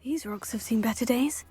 These rocks have seen better days.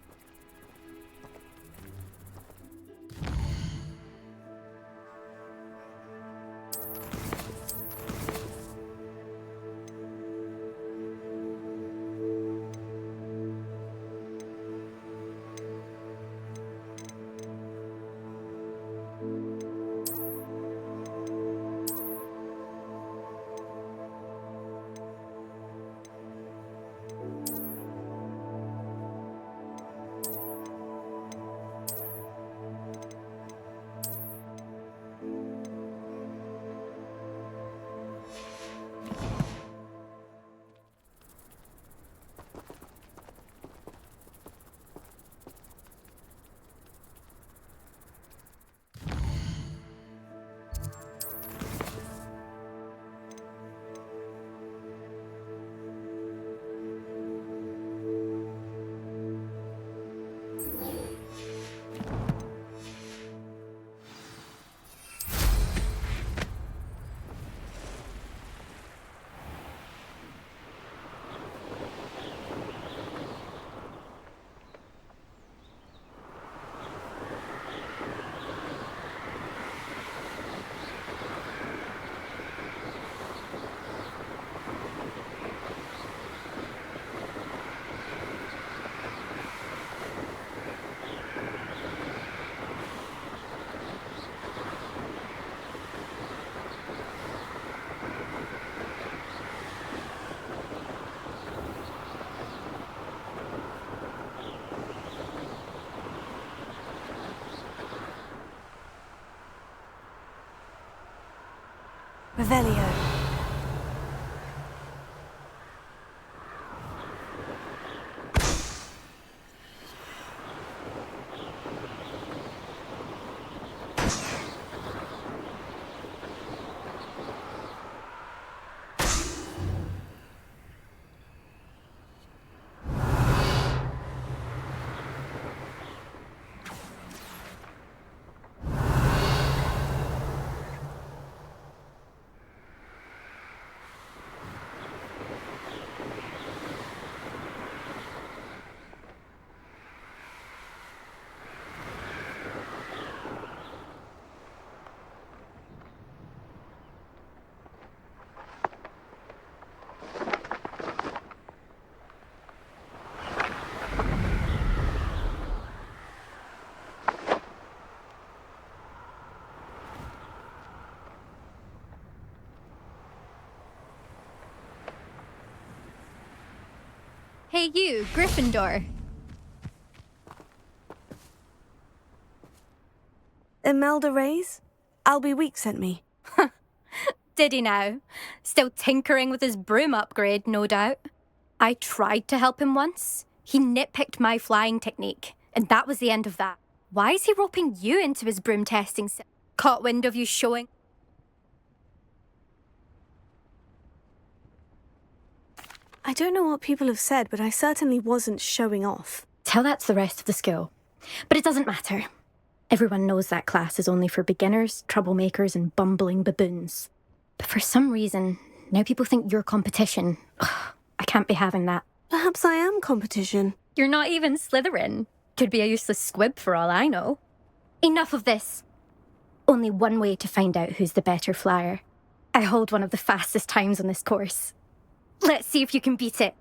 Revelio. Hey you, Gryffindor. Imelda Reyes? Albie Week sent me. Did he now? Still tinkering with his broom upgrade, no doubt. I tried to help him once. He nitpicked my flying technique, and that was the end of that. Why is he roping you into his broom testing? Caught wind of you showing? I don't know what people have said, but I certainly wasn't showing off. Tell that to the rest of the school. But it doesn't matter. Everyone knows that class is only for beginners, troublemakers, and bumbling baboons. But for some reason, now people think you're competition. Ugh, I can't be having that. Perhaps I am competition. You're not even Slytherin. Could be a useless squib for all I know. Enough of this. Only one way to find out who's the better flyer. I hold one of the fastest times on this course. Let's see if you can beat it.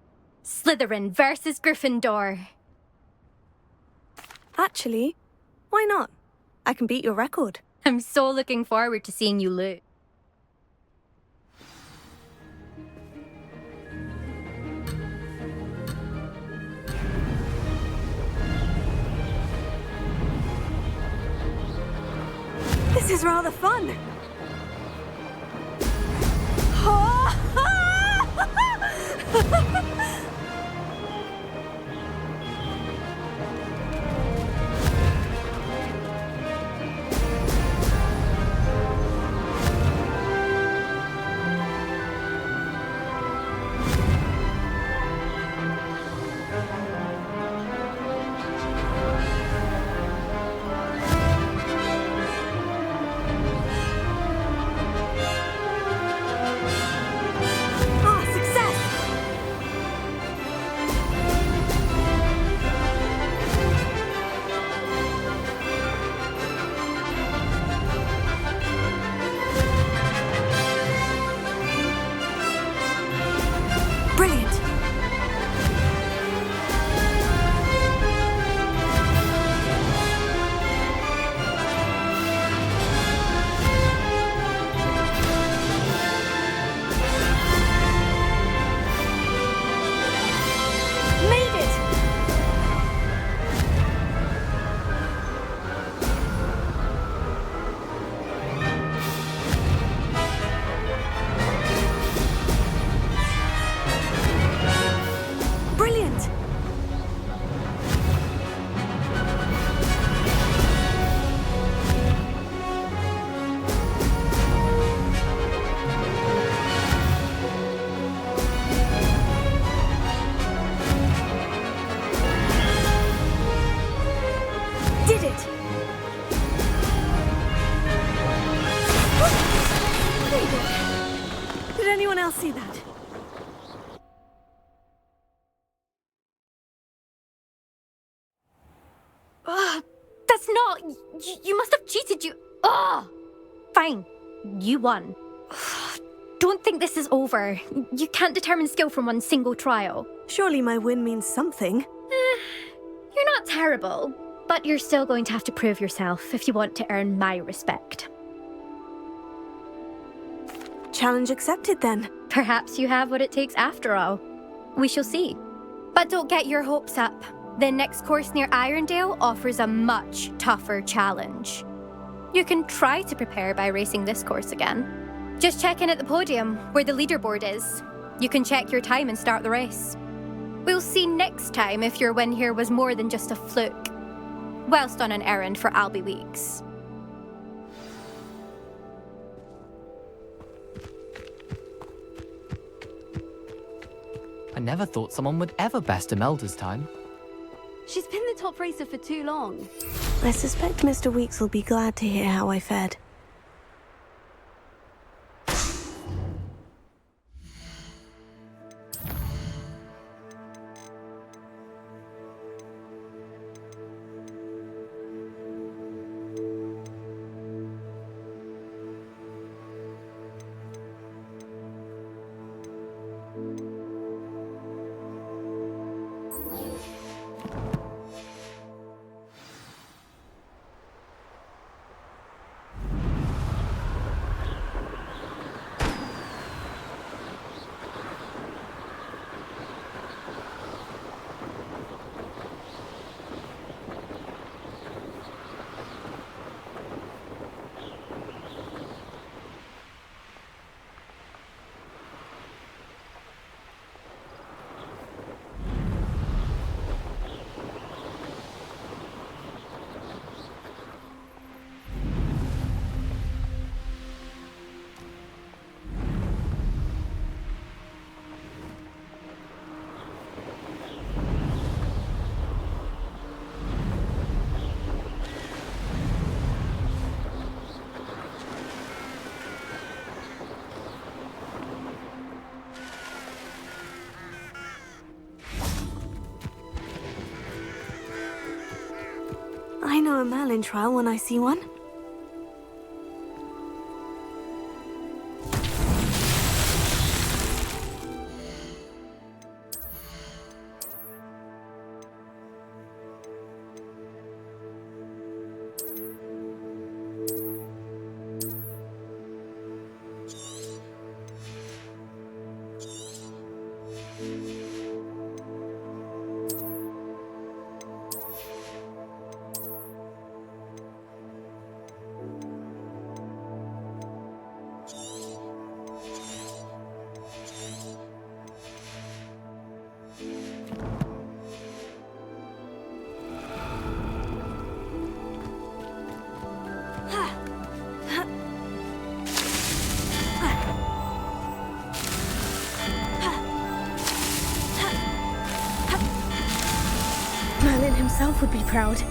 Slytherin versus Gryffindor. Actually, why not? I can beat your record. I'm so looking forward to seeing you lose. This is rather fun. Brilliant. Made it! Brilliant! Did it! Very good. Did anyone else see that? That's not... You must have cheated, you... Fine. You won. Don't think this is over. You can't determine skill from one single trial. Surely my win means something. You're not terrible, but you're still going to have to prove yourself if you want to earn my respect. Challenge accepted then. Perhaps you have what it takes after all. We shall see. But don't get your hopes up. The next course near Irondale offers a much tougher challenge. You can try to prepare by racing this course again. Just check in at the podium, where the leaderboard is. You can check your time and start the race. We'll see next time if your win here was more than just a fluke, whilst on an errand for Albie Weeks. I never thought someone would ever best Imelda's time. She's been the top racer for too long. I suspect Mr. Weeks will be glad to hear how I fared. I know a Merlin trial when I see one. Merlin himself would be proud.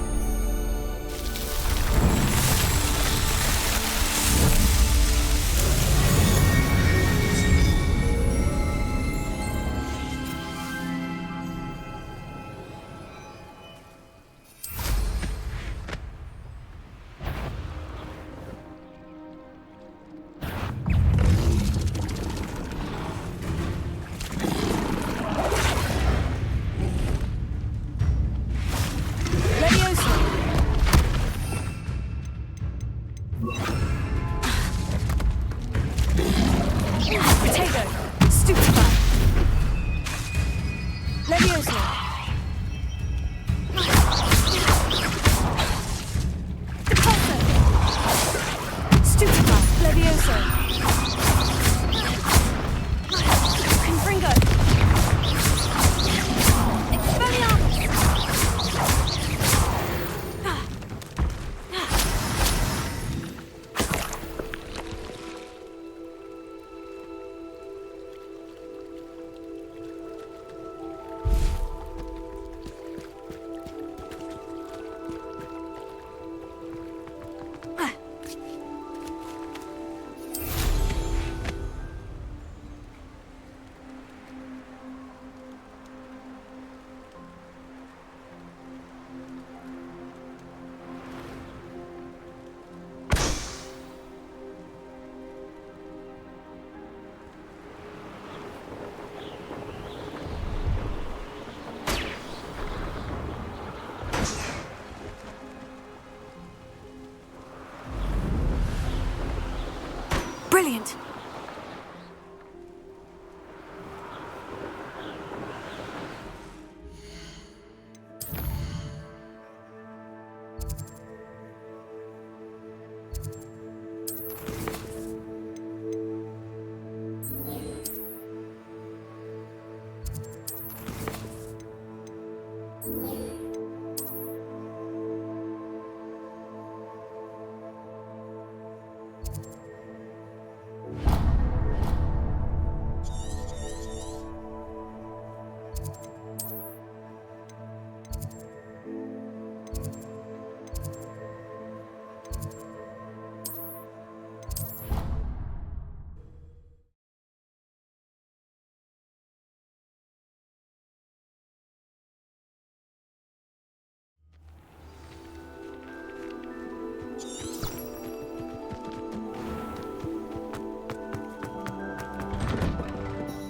Brilliant.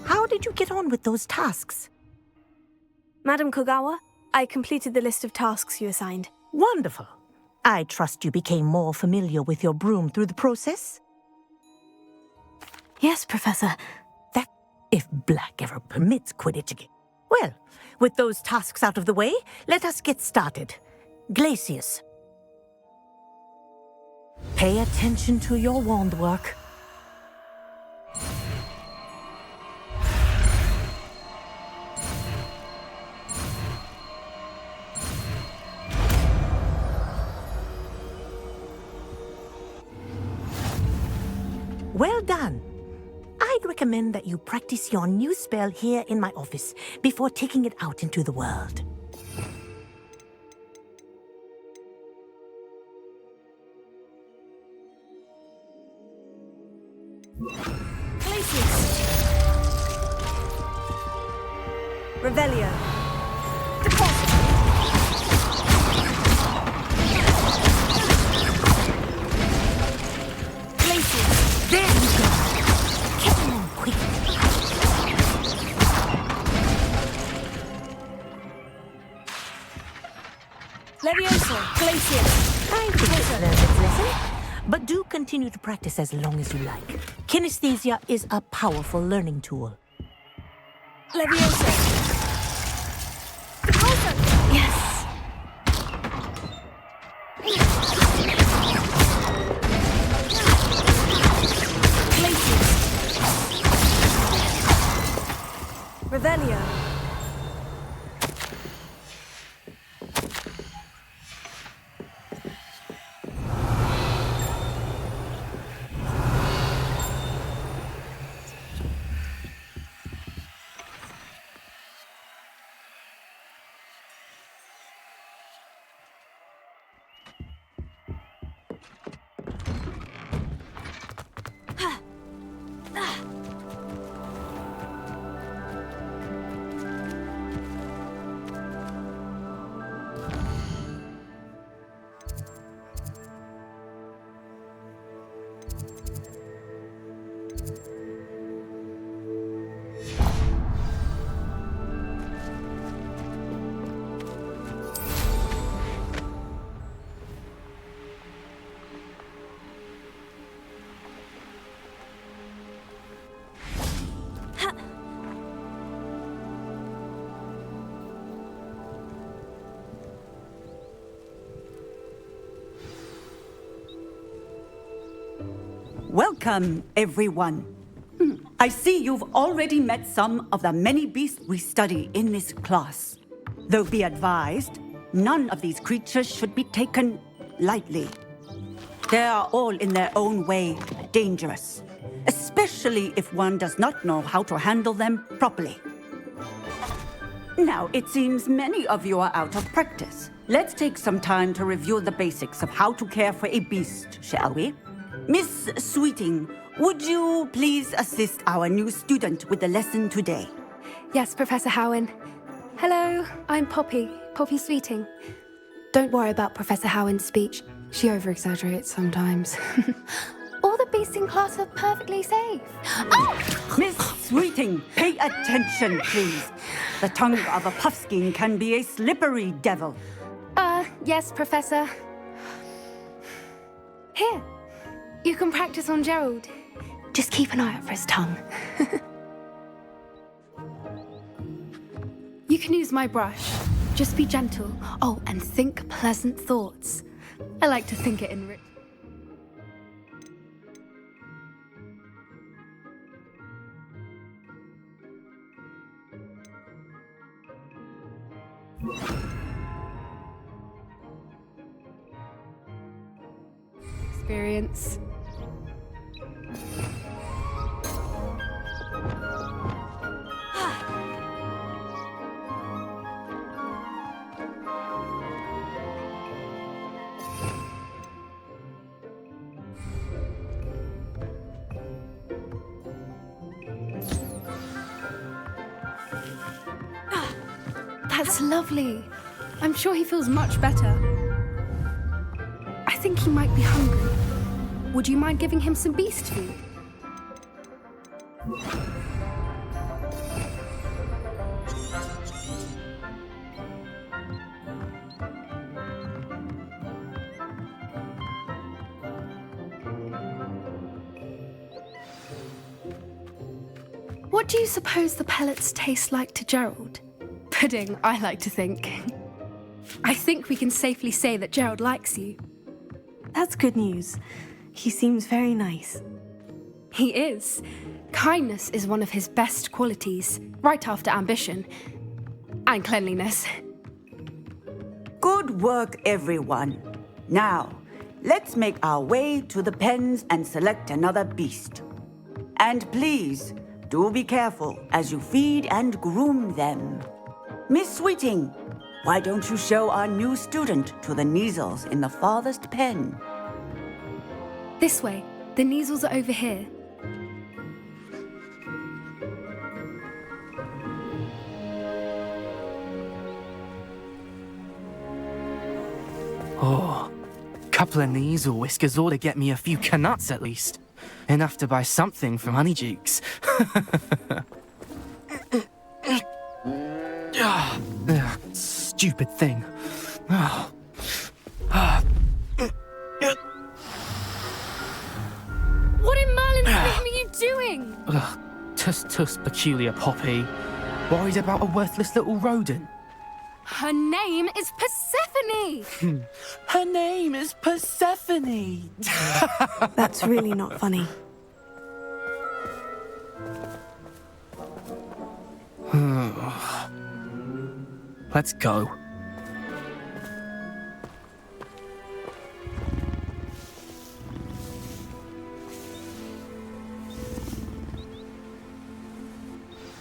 How did you get on with those tasks? Madam Kogawa, I completed the list of tasks you assigned. Wonderful. I trust you became more familiar with your broom through the process? Yes, Professor. That, if Black ever permits Quidditch again. Well, with those tasks out of the way, let us get started. Glacius. Pay attention to your wand work. Well done. I'd recommend that you practice your new spell here in my office before taking it out into the world. Glacius. Revelio. Deposit. Glacius. There you go. Come on, quick. Levioso. Glacius. I think it's learned its lesson, but do continue to practice as long as you like. Kinesthesia is a powerful learning tool. Levioso. Deposit. Yes. Glacius. Revelio. Welcome, everyone. I see you've already met some of the many beasts we study in this class. Though be advised, none of these creatures should be taken lightly. They are all in their own way dangerous, especially if one does not know how to handle them properly. Now, it seems many of you are out of practice. Let's take some time to review the basics of how to care for a beast, shall we? Miss Sweeting, would you please assist our new student with the lesson today? Yes, Professor Howen. Hello, I'm Poppy Sweeting. Don't worry about Professor Howen's speech. She over-exaggerates sometimes. All the beasts in class are perfectly safe. Oh! Miss Sweeting, pay attention, please. The tongue of a puffskein can be a slippery devil. Yes, Professor. Here, you can practice on Gerald. Just keep an eye out for his tongue. You can use my brush. Just be gentle. Oh, and think pleasant thoughts. I like to think it in rich. Experience. That's lovely. I'm sure he feels much better. I think he might be hungry. Would you mind giving him some beast food? What do you suppose the pellets taste like to Gerald? Pudding, I like to think. I think we can safely say that Gerald likes you. That's good news. He seems very nice. He is. Kindness is one of his best qualities, right after ambition. And cleanliness. Good work, everyone. Now, let's make our way to the pens and select another beast. And please, do be careful as you feed and groom them. Miss Sweeting, why don't you show our new student to the Neasels in the farthest pen? This way. The Neasels are over here. Oh, couple of Neasel whiskers ought to get me a few canuts at least. Enough to buy something from Honeydukes. Stupid thing. What in Merlin's name are you doing? Tuss, peculiar Poppy. Worried about a worthless little rodent? Her name is Persephone! Her name is Persephone! That's really not funny. Let's go.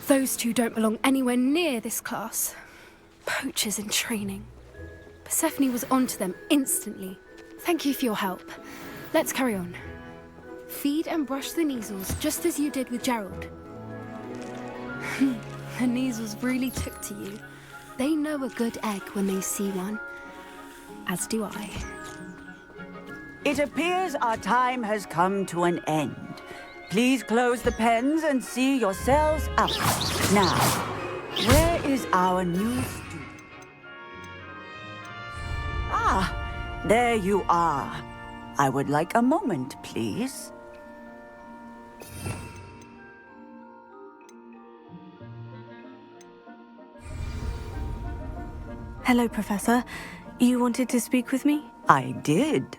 Those two don't belong anywhere near this class. Poachers in training. Persephone was onto them instantly. Thank you for your help. Let's carry on. Feed and brush the Neasels just as you did with Gerald. The Neasels really took to you. They know a good egg when they see one. As do I. It appears our time has come to an end. Please close the pens and see yourselves out. Now, where is our new student? Ah, there you are. I would like a moment, please. Hello, Professor. You wanted to speak with me? I did.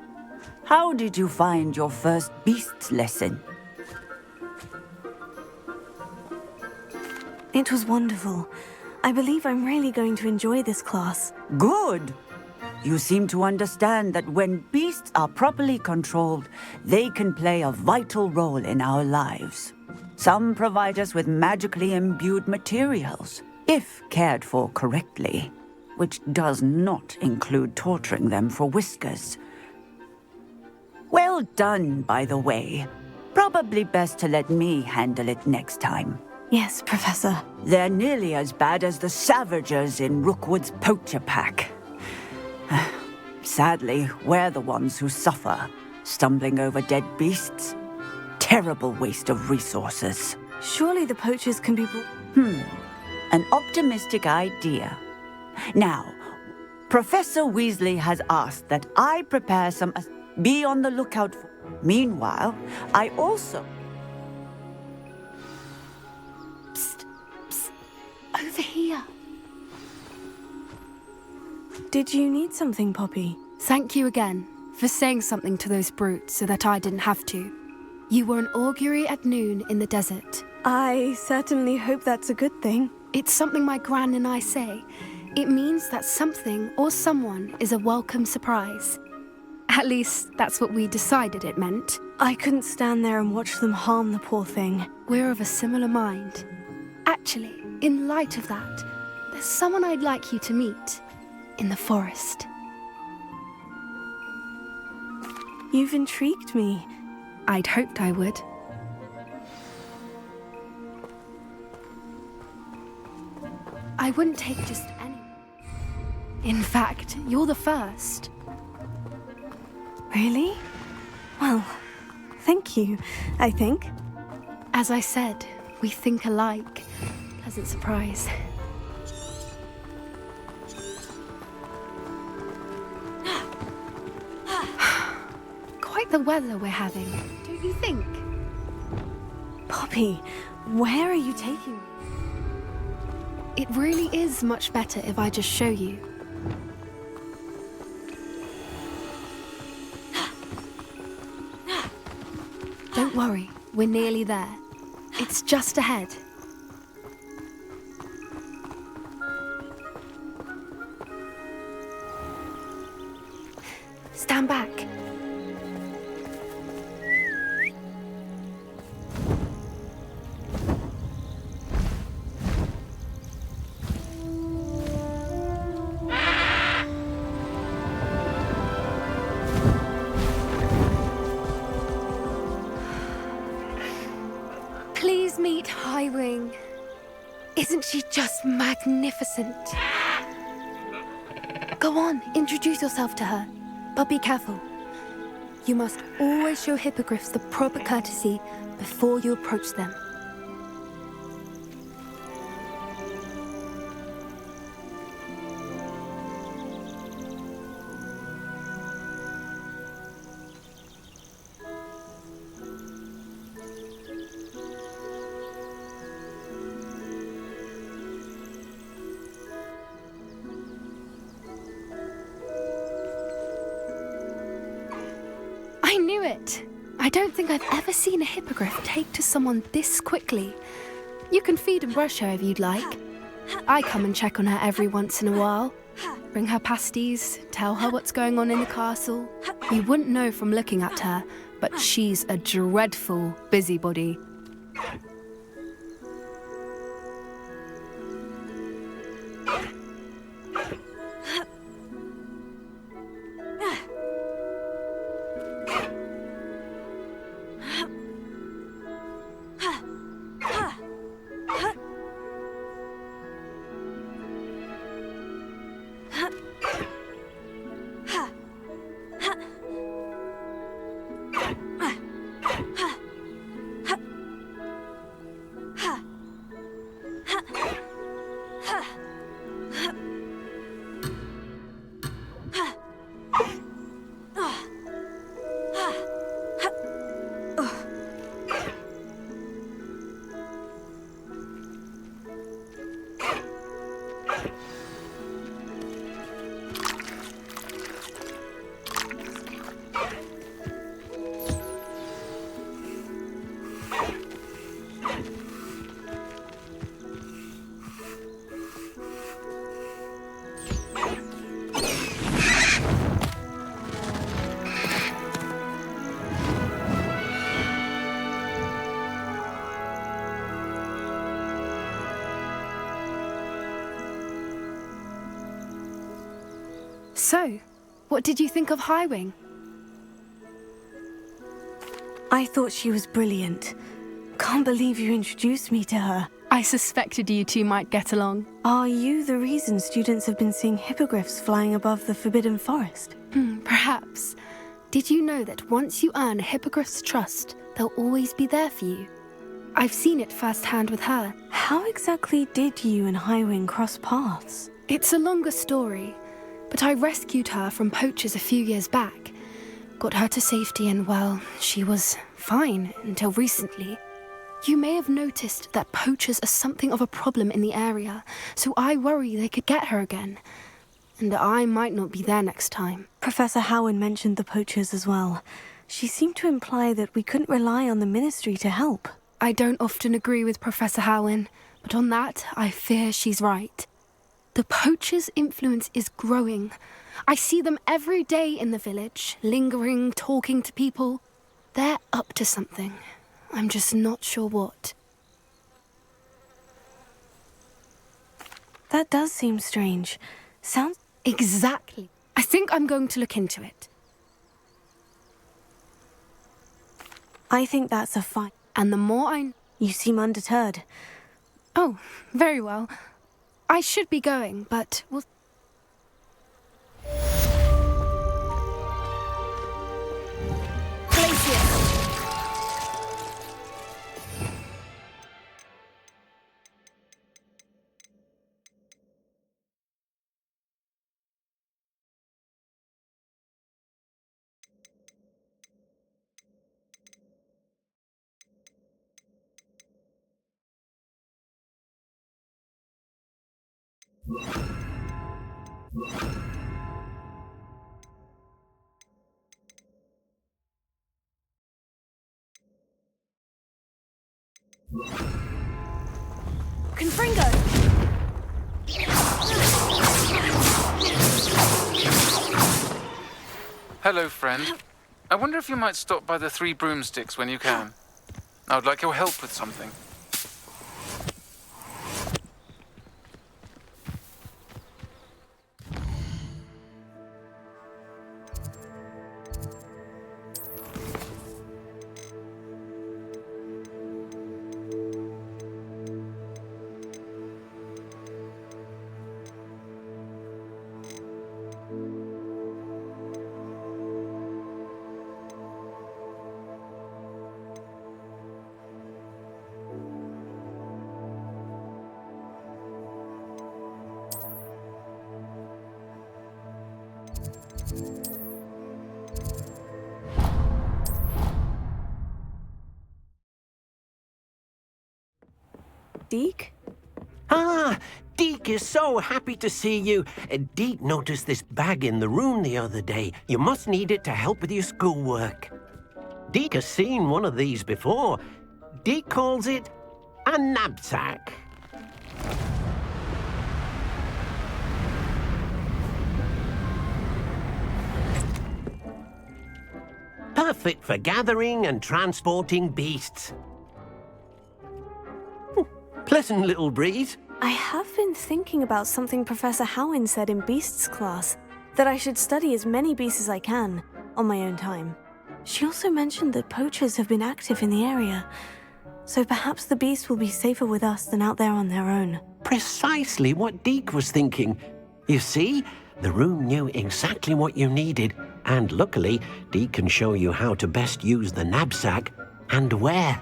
How did you find your first beasts lesson? It was wonderful. I believe I'm really going to enjoy this class. Good. You seem to understand that when beasts are properly controlled, they can play a vital role in our lives. Some provide us with magically imbued materials, if cared for correctly, which does not include torturing them for whiskers. Well done, by the way. Probably best to let me handle it next time. Yes, Professor. They're nearly as bad as the Savagers in Rookwood's poacher pack. Sadly, we're the ones who suffer, stumbling over dead beasts. Terrible waste of resources. Surely the poachers can be An optimistic idea. Now, Professor Weasley has asked that I prepare some... Be on the lookout for... Meanwhile, I also... over here. Did you need something, Poppy? Thank you again for saying something to those brutes so that I didn't have to. You were an augury at noon in the desert. I certainly hope that's a good thing. It's something my gran and I say. It means that something or someone is a welcome surprise. At least, that's what we decided it meant. I couldn't stand there and watch them harm the poor thing. We're of a similar mind. Actually, in light of that, there's someone I'd like you to meet in the forest. You've intrigued me. I'd hoped I would. I wouldn't take just any. In fact, you're the first. Really? Well, thank you, I think. As I said, we think alike. Pleasant surprise. Quite the weather we're having, don't you think? Poppy, where are you taking me? It really is much better if I just show you. Don't worry, we're nearly there. It's just ahead. Stand back. Please meet Highwing. Isn't she just magnificent? Go on, introduce yourself to her. But be careful. You must always show hippogriffs the proper courtesy before you approach them. I knew it! I don't think I've ever seen a hippogriff take to someone this quickly. You can feed and brush her if you'd like. I come and check on her every once in a while. Bring her pasties, tell her what's going on in the castle. You wouldn't know from looking at her, but she's a dreadful busybody. So, what did you think of Highwing? I thought she was brilliant. Can't believe you introduced me to her. I suspected you two might get along. Are you the reason students have been seeing hippogriffs flying above the Forbidden Forest? Perhaps. Did you know that once you earn a hippogriff's trust, they'll always be there for you? I've seen it firsthand with her. How exactly did you and Highwing cross paths? It's a longer story, but I rescued her from poachers a few years back. Got her to safety and, well, she was fine until recently. You may have noticed that poachers are something of a problem in the area, so I worry they could get her again. And I might not be there next time. Professor Howen mentioned the poachers as well. She seemed to imply that we couldn't rely on the ministry to help. I don't often agree with Professor Howen, but on that, I fear she's right. The poachers' influence is growing. I see them every day in the village, lingering, talking to people. They're up to something. I'm just not sure what. That does seem strange. Sounds... Exactly. I think I'm going to look into it. I think that's a fine... And the more I... You seem undeterred. Oh, very well. I should be going, but we'll... Confringo! Hello, friend. I wonder if you might stop by the Three Broomsticks when you can. I would like your help with something. Deke? Ah, Deke is so happy to see you. Deke noticed this bag in the room the other day. You must need it to help with your schoolwork. Deke has seen one of these before. Deke calls it a knapsack. Perfect for gathering and transporting beasts. Pleasant little breeze. I have been thinking about something Professor Howen said in Beasts class, that I should study as many beasts as I can, on my own time. She also mentioned that poachers have been active in the area, so perhaps the beasts will be safer with us than out there on their own. Precisely what Deke was thinking. You see, the room knew exactly what you needed, and luckily, Deke can show you how to best use the knapsack and where.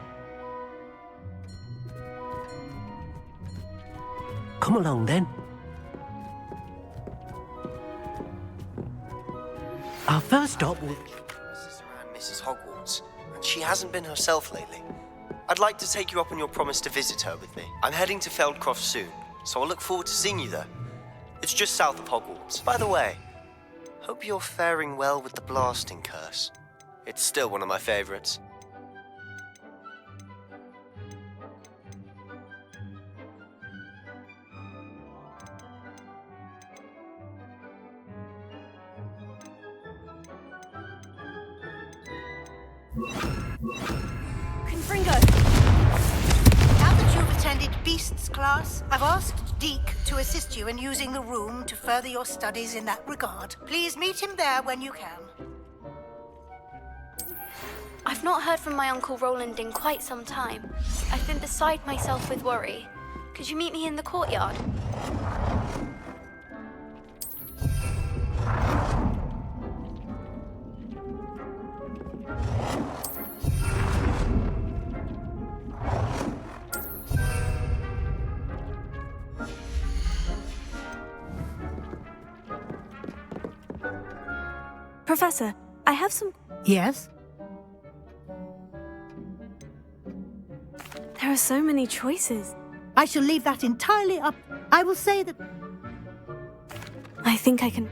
Come along, then. Our first stop will... This is around Mrs. Hogwarts, and she hasn't been herself lately. I'd like to take you up on your promise to visit her with me. I'm heading to Feldcroft soon, so I'll look forward to seeing you there. It's just south of Hogwarts. By the way, hope you're faring well with the blasting curse. It's still one of my favorites. Confringo! Now that you've attended Beasts class, I've asked Deke to assist you in using the room to further your studies in that regard. Please meet him there when you can. I've not heard from my Uncle Roland in quite some time. I've been beside myself with worry. Could you meet me in the courtyard? Professor, I have some... Yes? are so many choices. I shall leave that entirely up. I will say that... I think I can...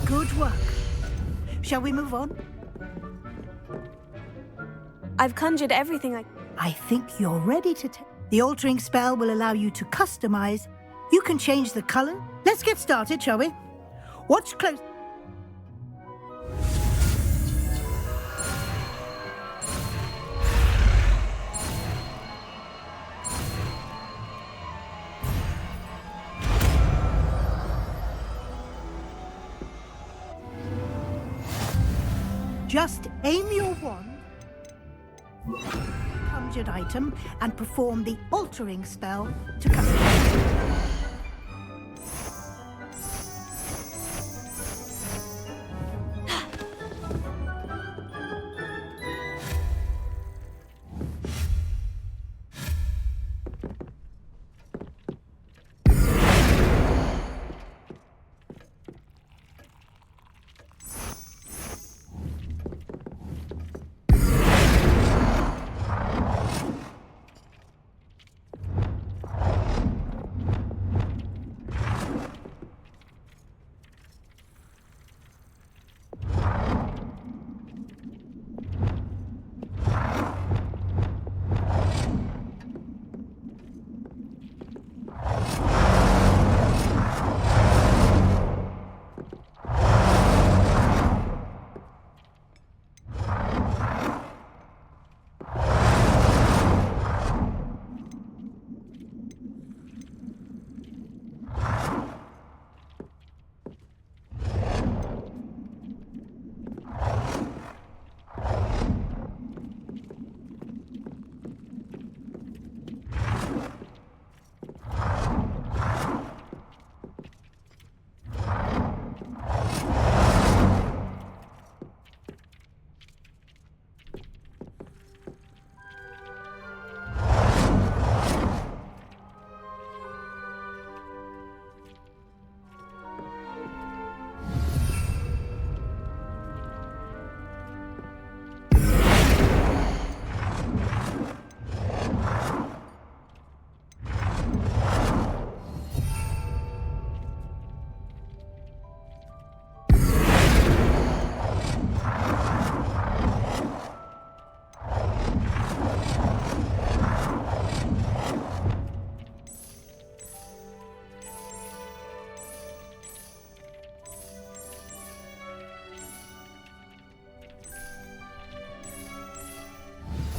Good work. Shall we move on? I've conjured everything I think you're ready to take... The altering spell will allow you to customize. You can change the color. Let's get started, shall we? Watch close... Just aim your wand, conjured item, and perform the altering spell to customize.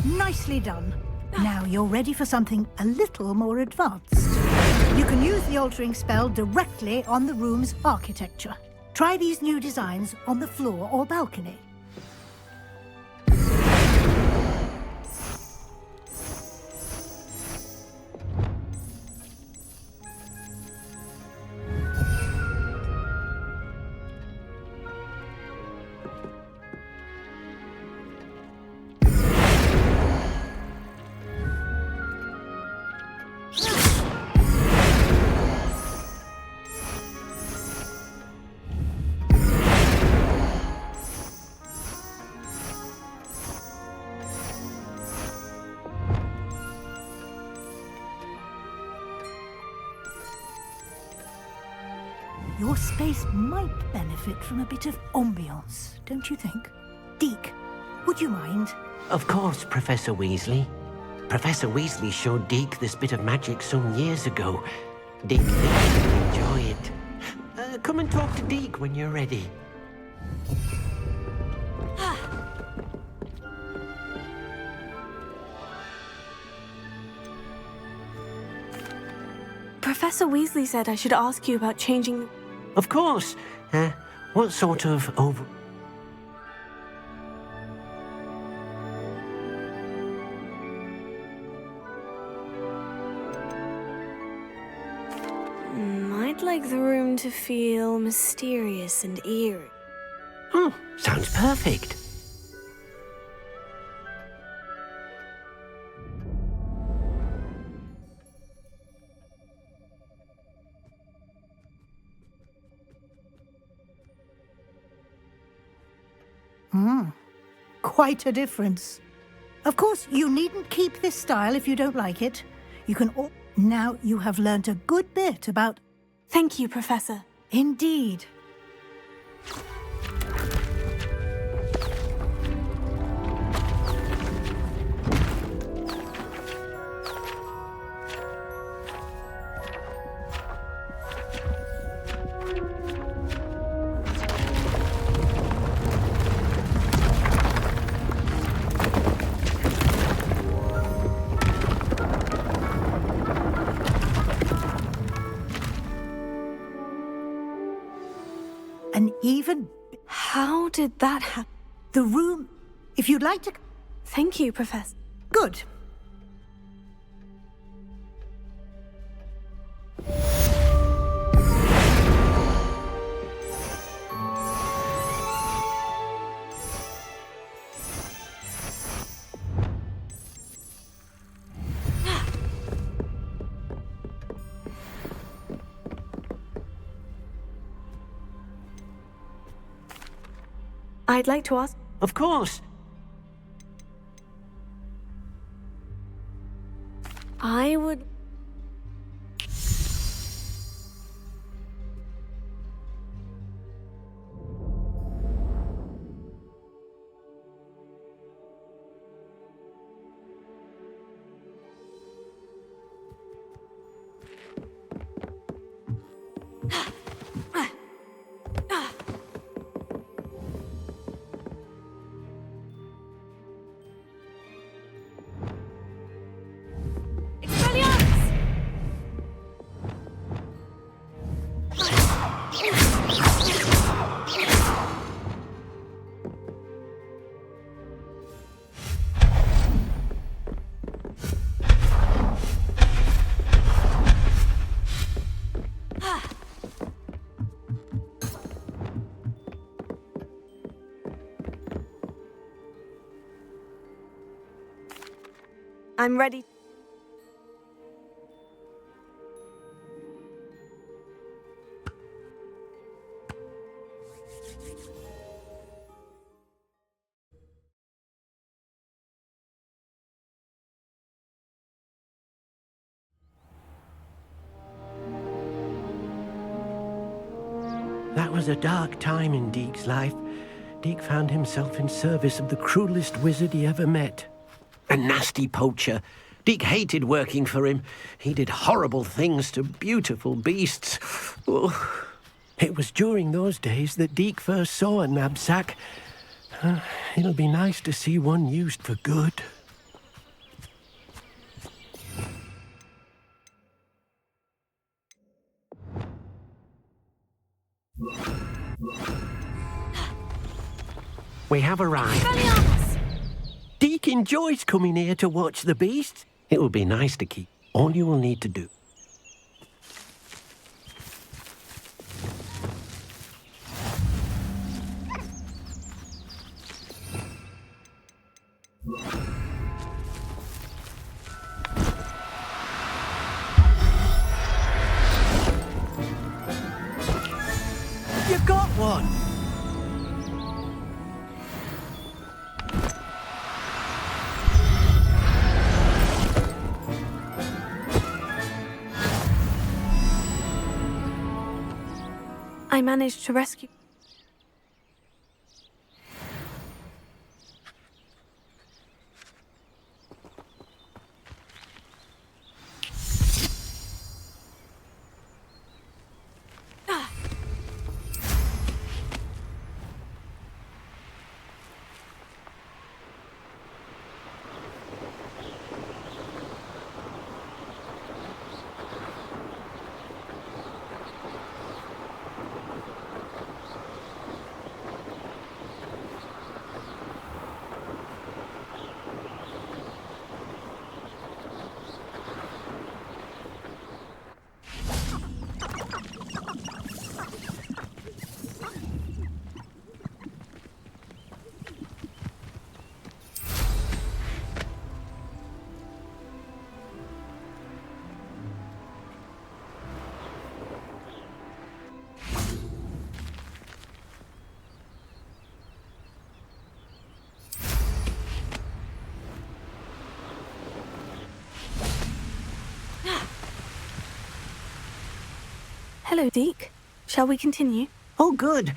Nicely done. Now you're ready for something a little more advanced. You can use the altering spell directly on the room's architecture. Try these new designs on the floor or balcony. Your space might benefit from a bit of ambiance, don't you think? Deke, would you mind? Of course, Professor Weasley. Professor Weasley showed Deke this bit of magic some years ago. Deke thinks he'll enjoy it. Come and talk to Deke when you're ready. Professor Weasley said I should ask you about changing... Of course. What sort of I'd like the room to feel mysterious and eerie. Oh, sounds perfect. Quite a difference. Of course, you needn't keep this style if you don't like it. You can all... Now you have learnt a good bit about... Thank you, Professor. Indeed. An even... How did that happen? The room... If you'd like to... Thank you, Professor. Good. I'd like to ask... Of course. I would... I'm ready. That was a dark time in Deke's life. Deke found himself in service of the cruelest wizard he ever met. A nasty poacher. Deke hated working for him. He did horrible things to beautiful beasts. Oh. It was during those days that Deke first saw a knapsack. It'll be nice to see one used for good. We have arrived. Deke enjoys coming here to watch the beasts. It will be nice to keep. All you will need to do. You've got one! I managed to rescue... Hello, Deke. Shall we continue? Oh, good.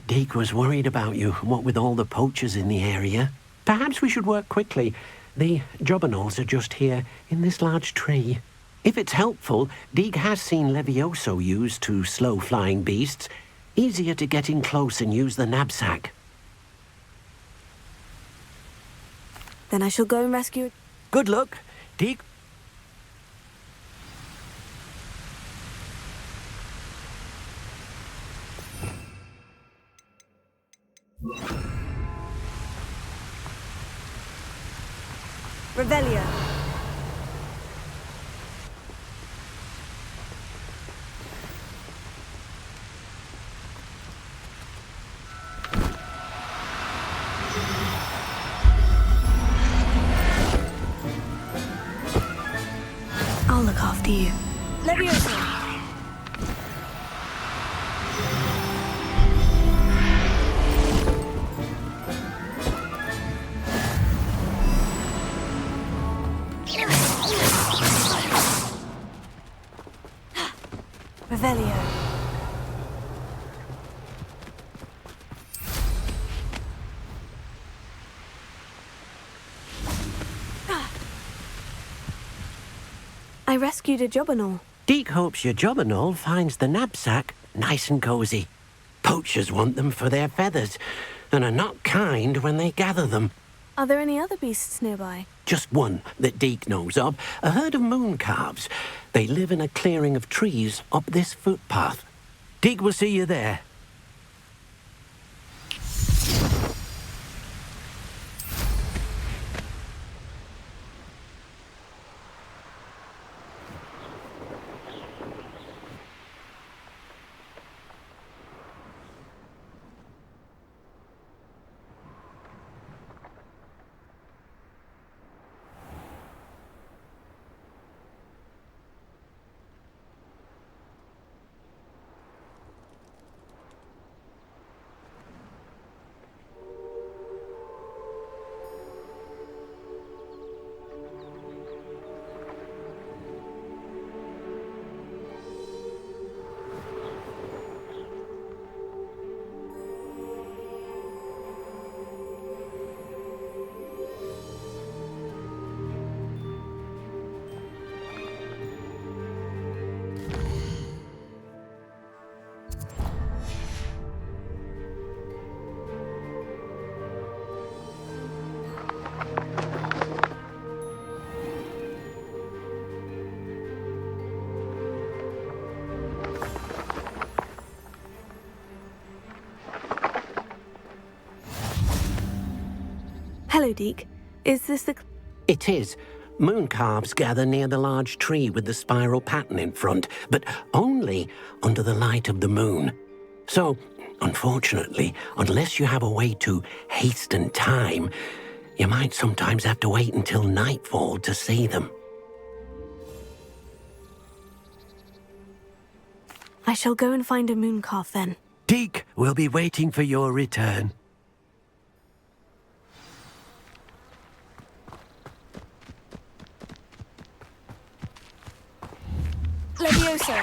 Deke was worried about you, what with all the poachers in the area. Perhaps we should work quickly. The jobberknolls are just here, in this large tree. If it's helpful, Deke has seen Levioso used to slow flying beasts. Easier to get in close and use the knapsack. Then I shall go and rescue it. Good luck, Deke. Revelio. I'll look after you. Levioso. Revelio. I rescued a jobberknoll. Deke hopes your jobberknoll finds the knapsack nice and cozy. Poachers want them for their feathers, and are not kind when they gather them. Are there any other beasts nearby? Just one that Deke knows of, a herd of moon calves. They live in a clearing of trees up this footpath. Deke will see you there. Hello, Deke. Is this the... It is. Moon calves gather near the large tree with the spiral pattern in front, but only under the light of the moon. So, unfortunately, unless you have a way to hasten time, you might sometimes have to wait until nightfall to see them. I shall go and find a moon calf then. Deke will be waiting for your return. Levioso.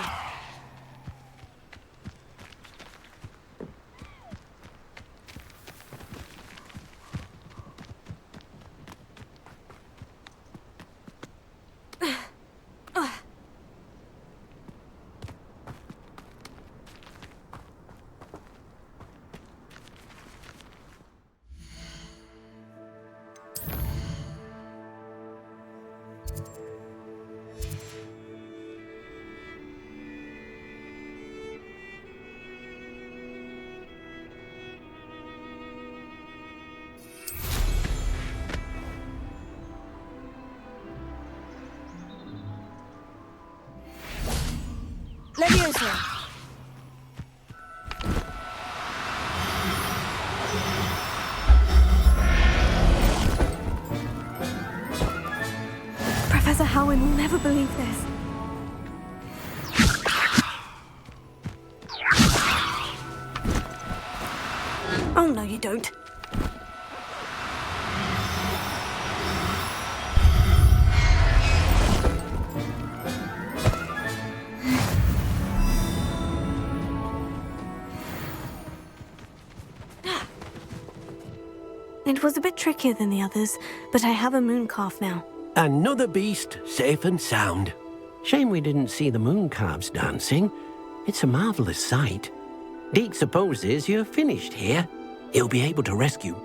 Leviosa! Professor Howin will never believe this. Oh, no, you don't. It was a bit trickier than the others, but I have a moon calf now. Another beast, safe and sound. Shame we didn't see the moon calves dancing. It's a marvelous sight. Deke supposes you're finished here. He'll be able to rescue.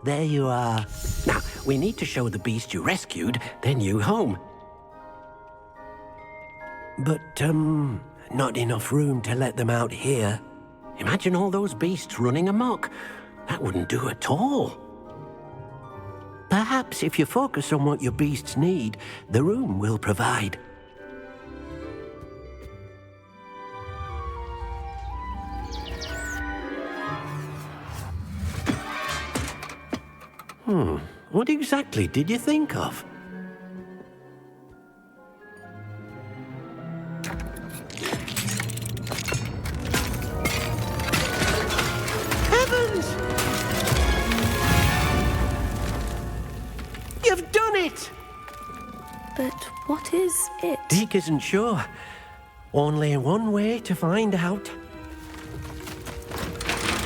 There you are. Now, we need to show the beast you rescued their new home. But, not enough room to let them out here. Imagine all those beasts running amok. That wouldn't do at all. Perhaps if you focus on what your beasts need, the room will provide. What exactly did you think of? Heavens! You've done it! But what is it? Deke isn't sure. Only one way to find out.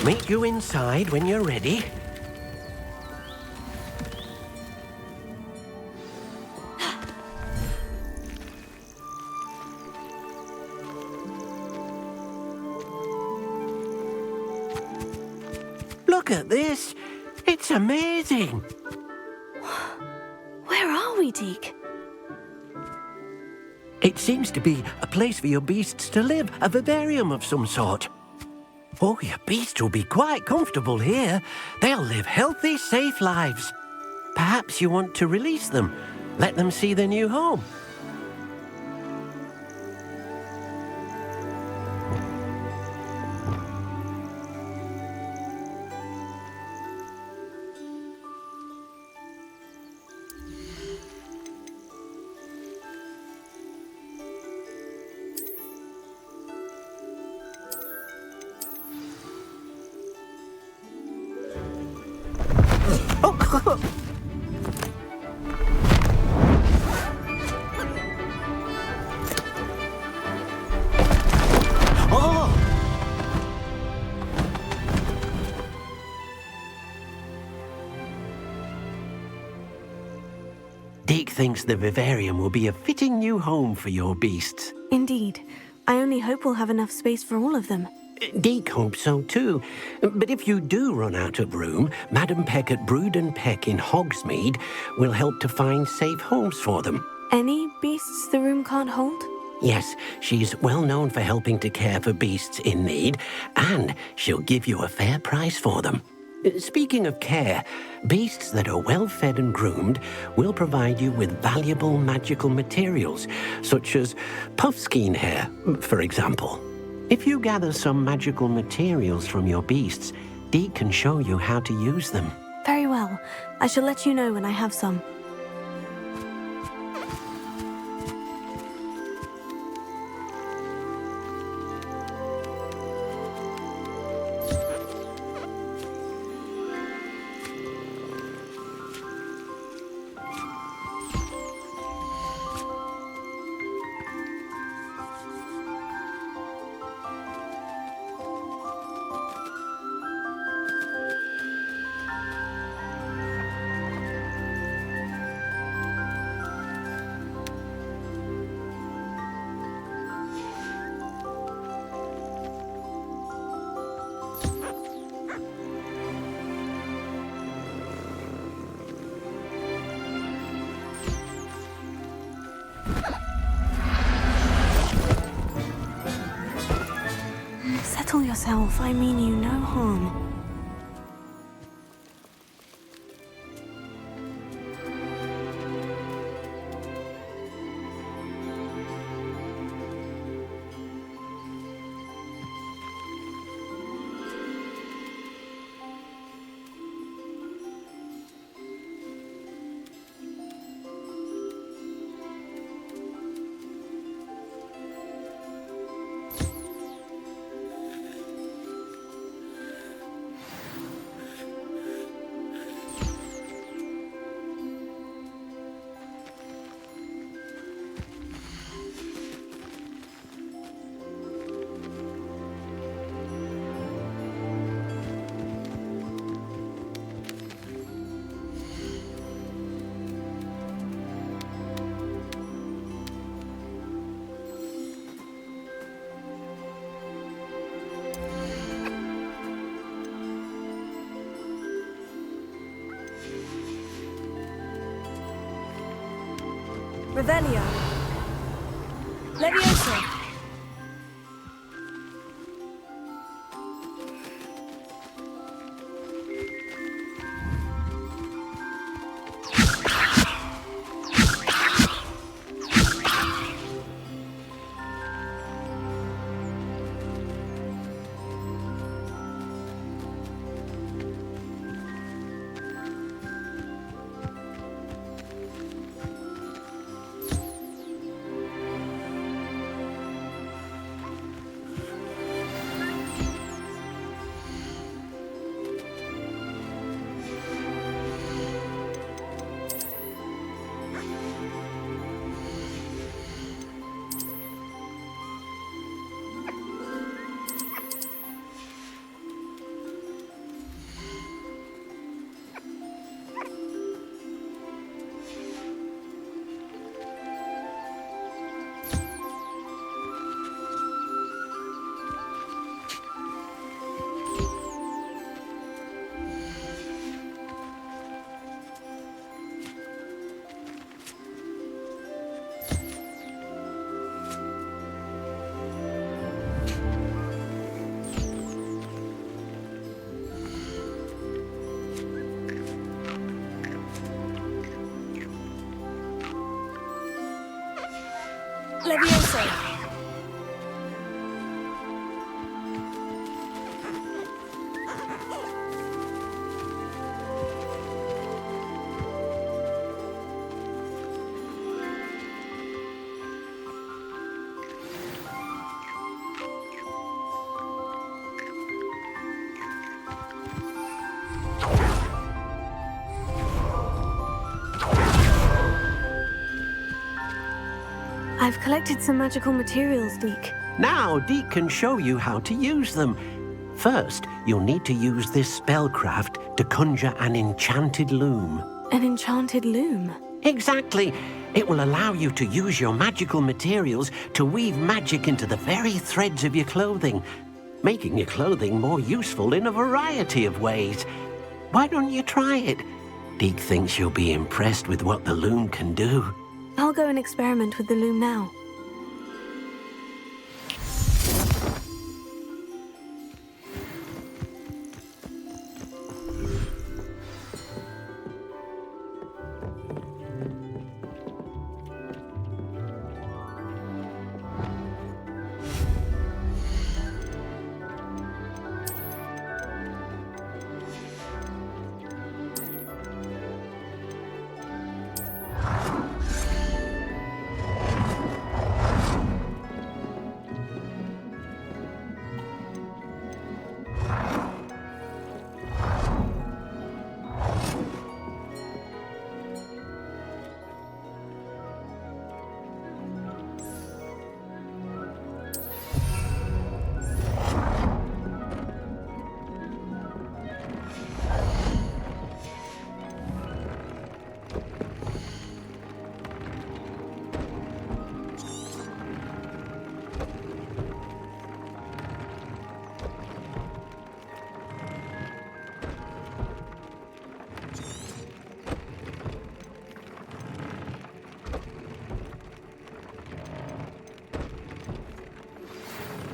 Meet you inside when you're ready. Look at this. It's amazing. Where are we, Deke? It seems to be a place for your beasts to live, a vivarium of some sort. Oh, your beasts will be quite comfortable here. They'll live healthy, safe lives. Perhaps you want to release them, let them see their new home. Deke thinks the vivarium will be a fitting new home for your beasts. Indeed. I only hope we'll have enough space for all of them. Deke hopes so too. But if you do run out of room, Madam Peck at Brood and Peck in Hogsmeade will help to find safe homes for them. Any beasts the room can't hold? Yes, she's well known for helping to care for beasts in need, and she'll give you a fair price for them. Speaking of care, beasts that are well fed and groomed will provide you with valuable magical materials, such as puffskein hair, for example. If you gather some magical materials from your beasts, Deke can show you how to use them. Very well. I shall let you know when I have some. Settle yourself. I mean you no harm. Revelio. Levioso. Levioso. I've collected some magical materials, Deke. Now, Deke can show you how to use them. First, you'll need to use this spellcraft to conjure an enchanted loom. An enchanted loom? Exactly. It will allow you to use your magical materials to weave magic into the very threads of your clothing, making your clothing more useful in a variety of ways. Why don't you try it? Deke thinks you'll be impressed with what the loom can do. I'll go and experiment with the loom now.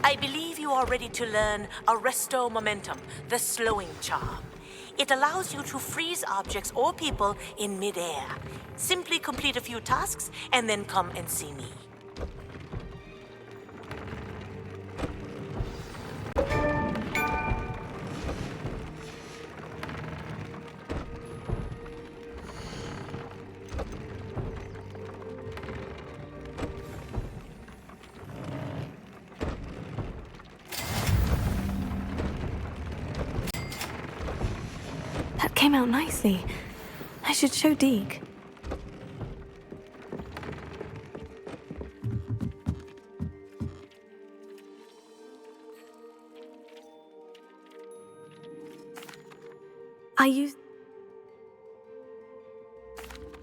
I believe you you are ready to learn Arresto Momentum, the slowing charm. It allows you to freeze objects or people in midair. Simply complete a few tasks and then come and see me. That came out nicely. I should show Deke.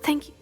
Thank you.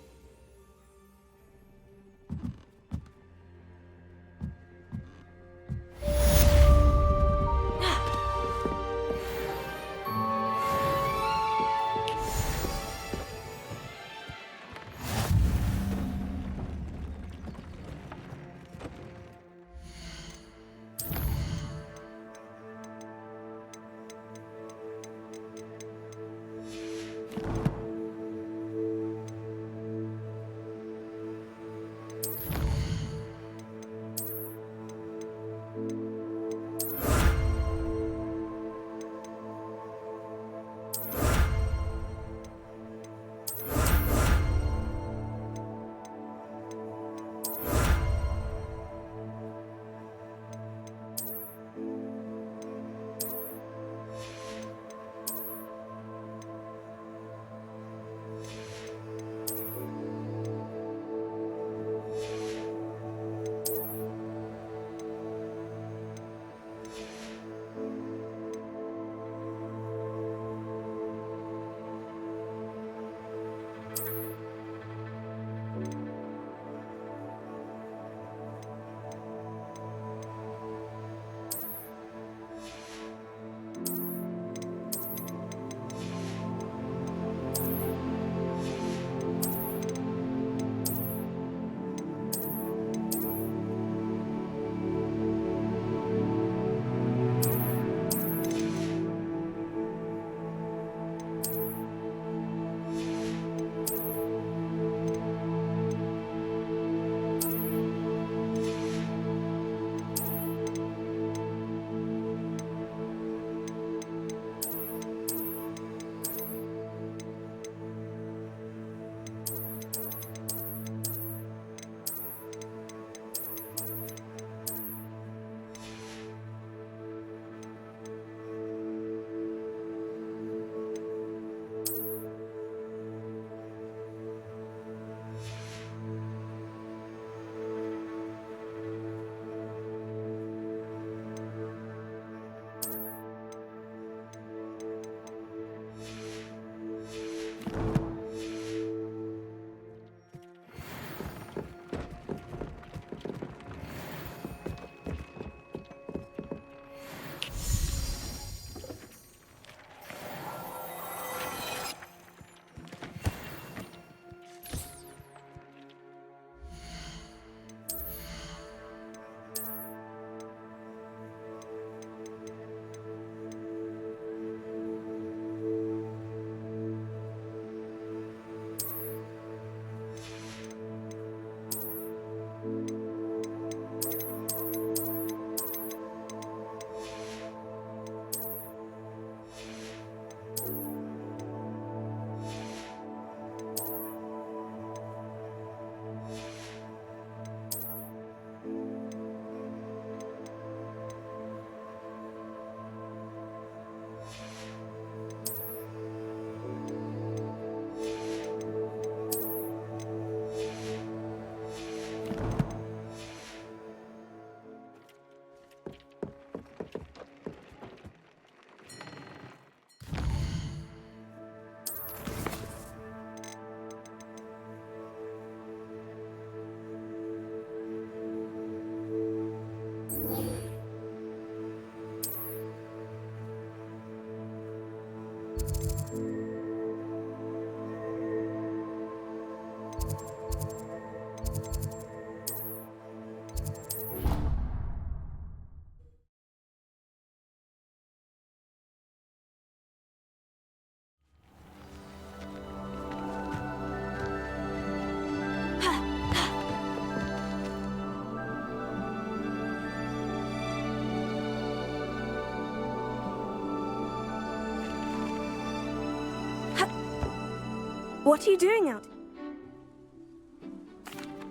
What are you doing out?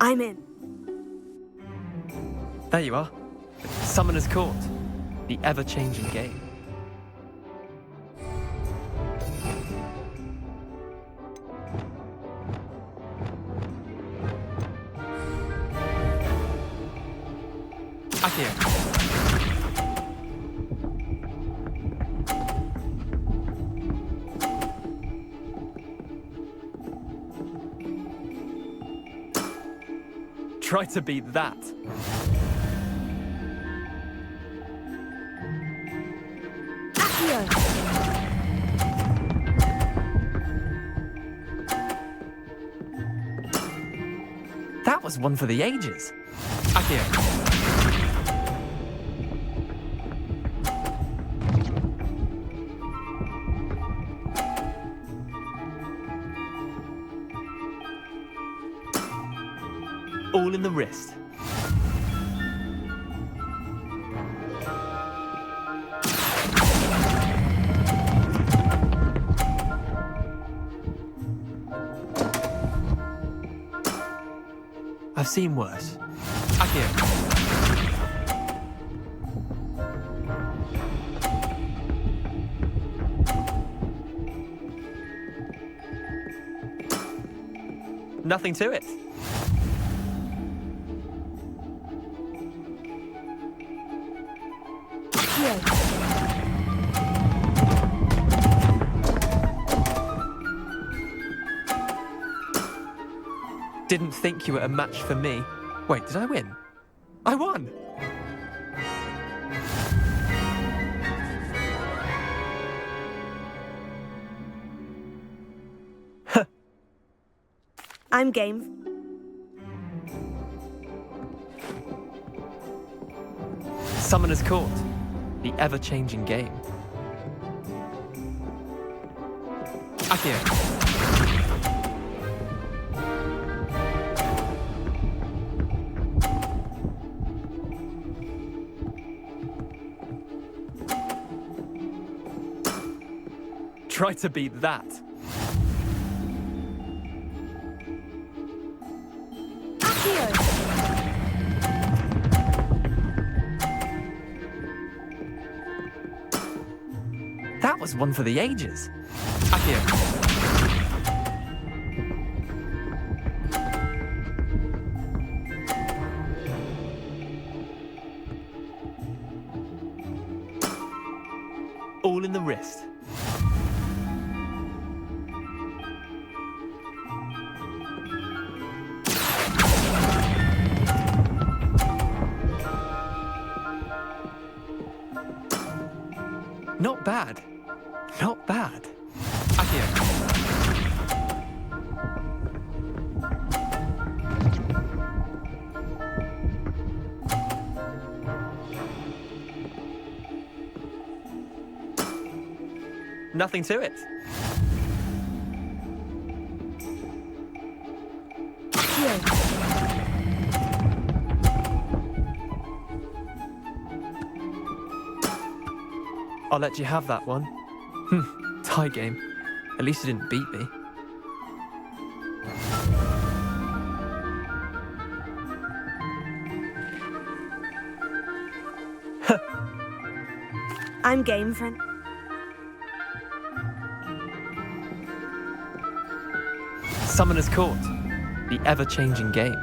I'm in. There you are. Summoner's Court. The ever-changing game. Accio. Try to beat that. That was one for the ages. Accio. All in the wrist. I've seen worse. Accio. Nothing to it. Didn't think you were a match for me. Wait, did I win? I won! I'm game. Summoner's Court. The ever-changing game. Accio. Try to beat that. That was one for the ages. Accio. All in the wrist. Not bad. Not bad. Accio. Nothing to it. I'll let you have that one. Tie game. At least you didn't beat me. I'm game, friend. Summoner's Court. The ever-changing game.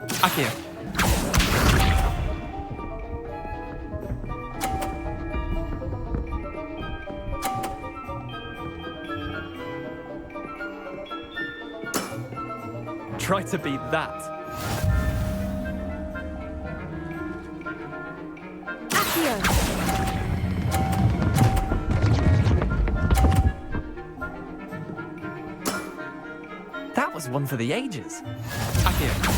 Accio. Try to beat that. That was one for the ages. Accio.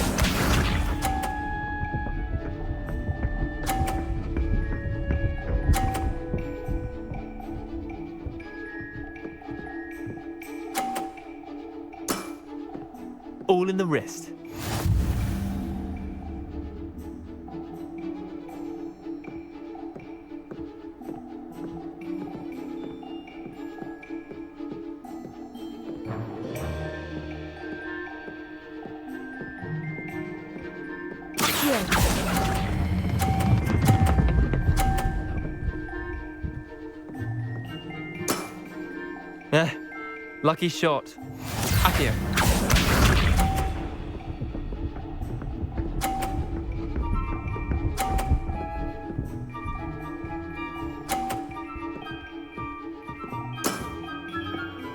All in the wrist. Accio. Lucky shot. Accio.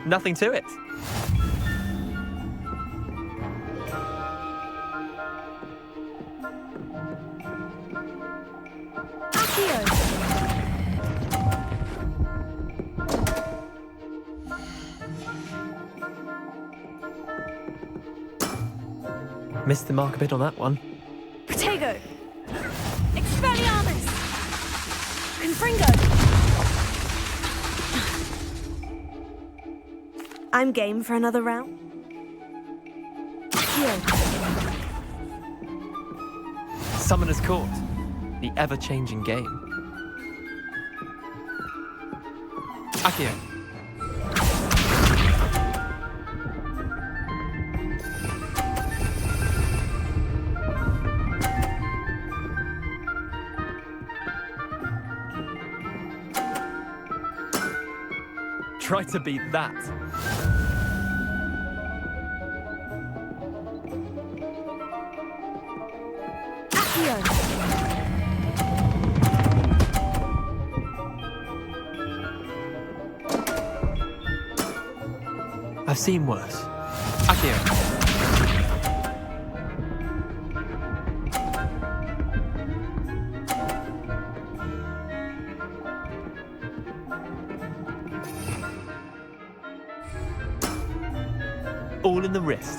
Nothing to it. Missed the mark a bit on that one. Protego. Expelliarmus. Confringo. I'm game for another round. Accio. Summoner's Court. The ever-changing game. Accio. Try to beat that. Accio. I've seen worse. Accio. All in the wrist.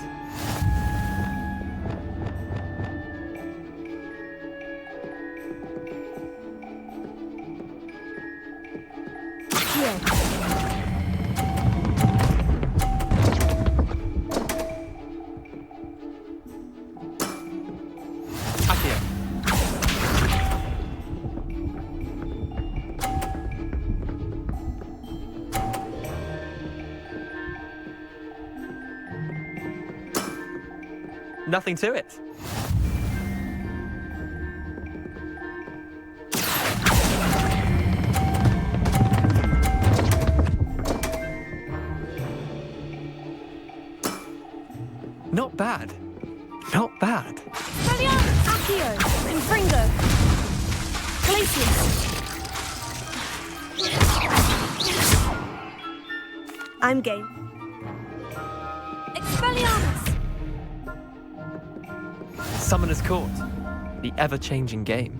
Nothing to it. Not bad. Not bad. Expelliarmus. Accio. Confringo. Glacius. I'm game. Expelliarmus. Summoner's Court. The ever-changing game.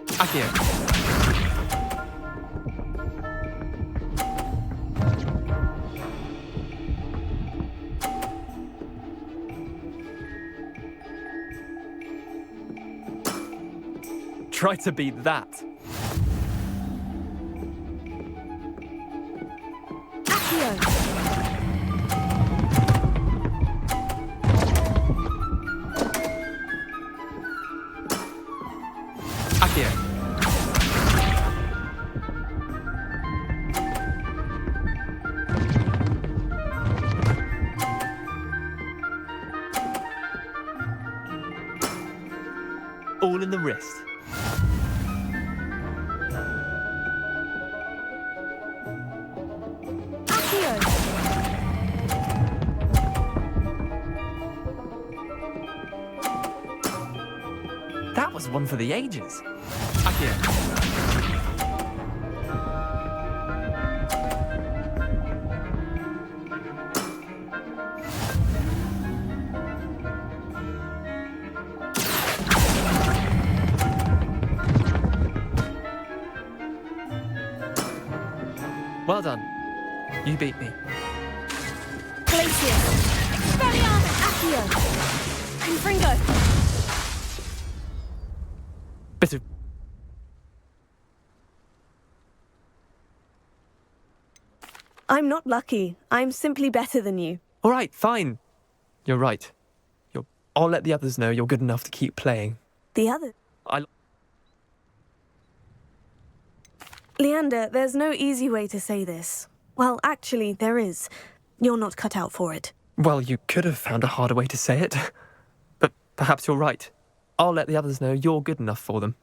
Accio. Try to beat that. Accio. Accio. All in the wrist. Accio. That was one for the ages. Accio. Well done. You beat me. Glacius. Expelliarmus. Accio. Confringo. Bit of... I'm not lucky. I'm simply better than you. All right, fine. You're right. I'll let the others know you're good enough to keep playing. The other? Leander, there's no easy way to say this. Well, actually, there is. You're not cut out for it. Well, you could have found a harder way to say it. Perhaps you're right. I'll let the others know you're good enough for them.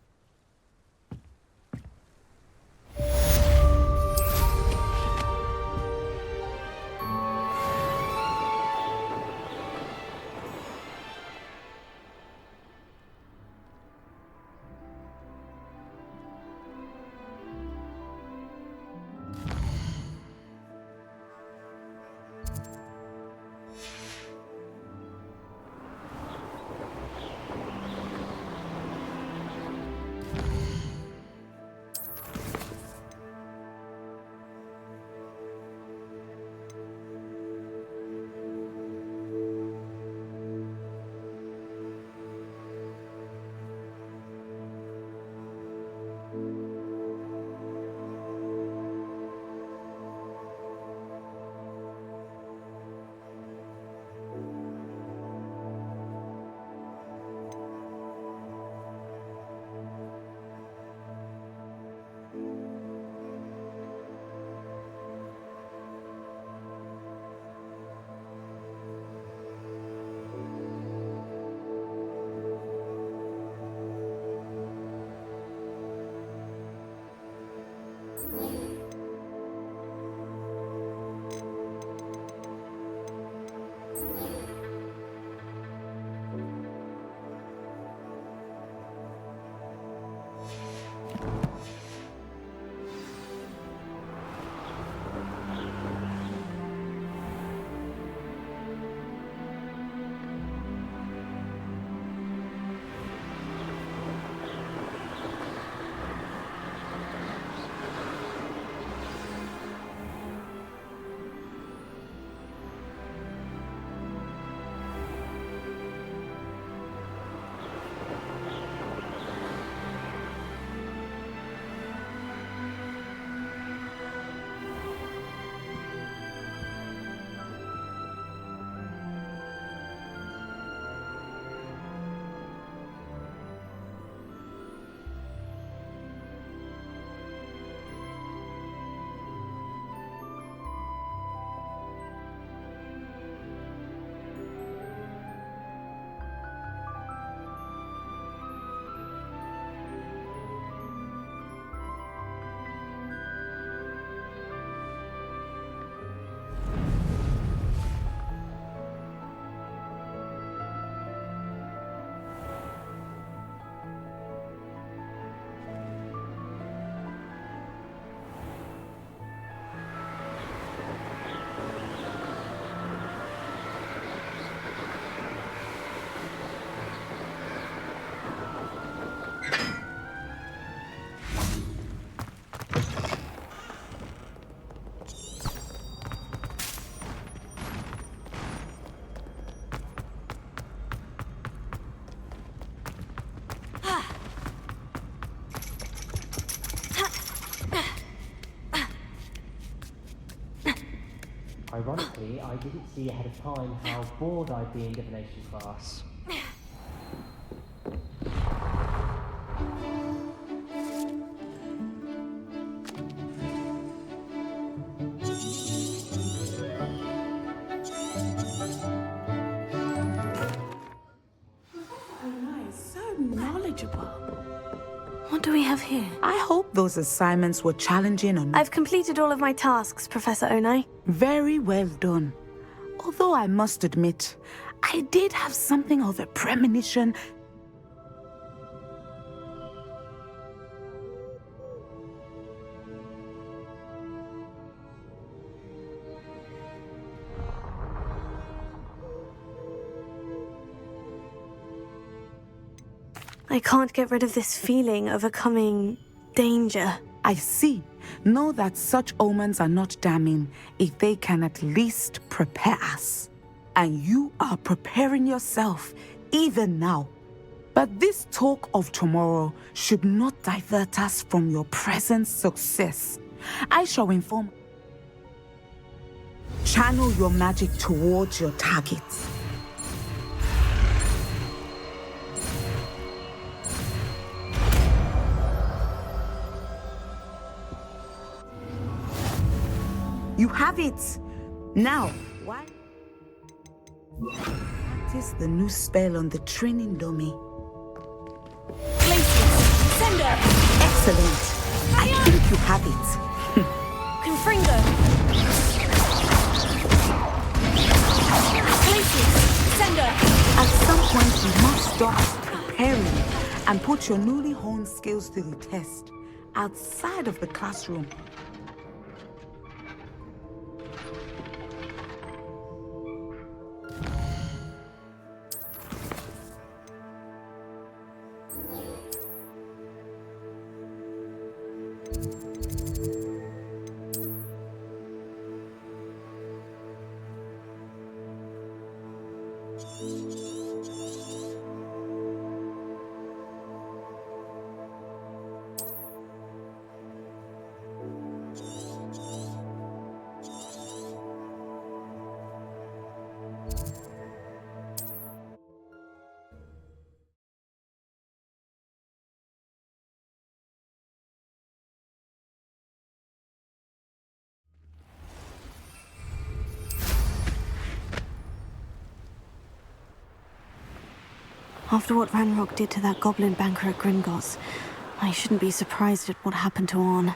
Ironically, I didn't see ahead of time how bored I'd be in divination class. So knowledgeable. What do we have here? I hope those assignments were challenging and... I've completed all of my tasks, Professor Onai. Very well done. Although I must admit, I did have something of a premonition. I can't get rid of this feeling of a coming danger. I see. Know that such omens are not damning if they can at least prepare us. And you are preparing yourself, even now. But this talk of tomorrow should not divert us from your present success. I shall inform. Channel your magic towards your targets. You have it. Now, why? practice the new spell on the training dummy. Sender! Excellent. I think you have it. Confringo! Sender! At some point, you must stop preparing and put your newly honed skills to the test outside of the classroom. After what Ranrock did to that goblin banker at Gringotts, I shouldn't be surprised at what happened to Orn.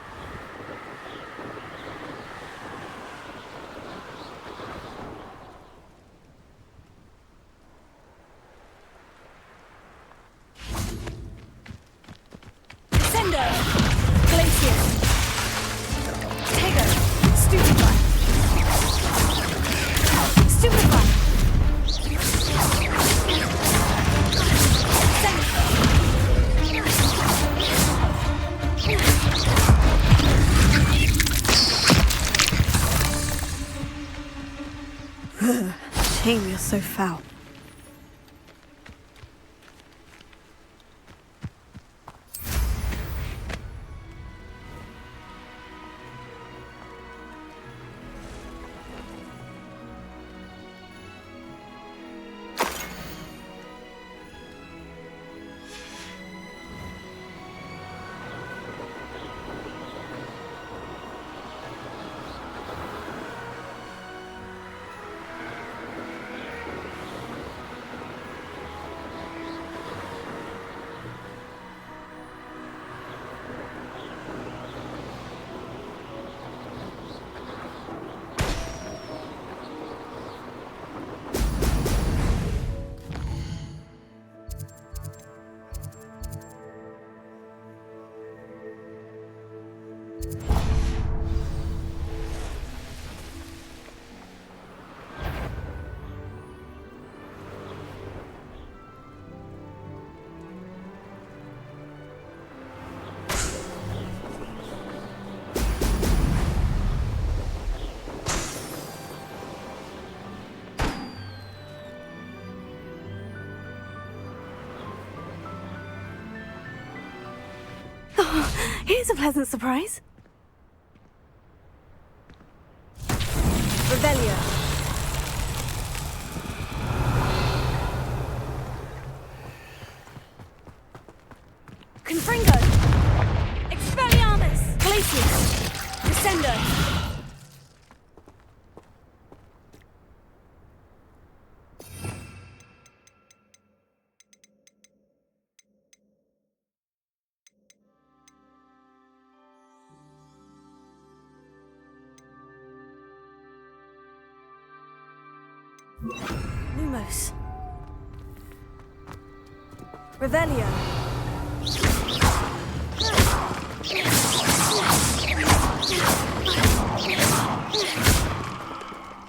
Sender! Glacius! Tego! Stupefy! Stupefy! Shame you're so foul. Here's a pleasant surprise. Revelio. Confringo. Expelliarmus. Glacius. Descendo. Lumos. Revelio.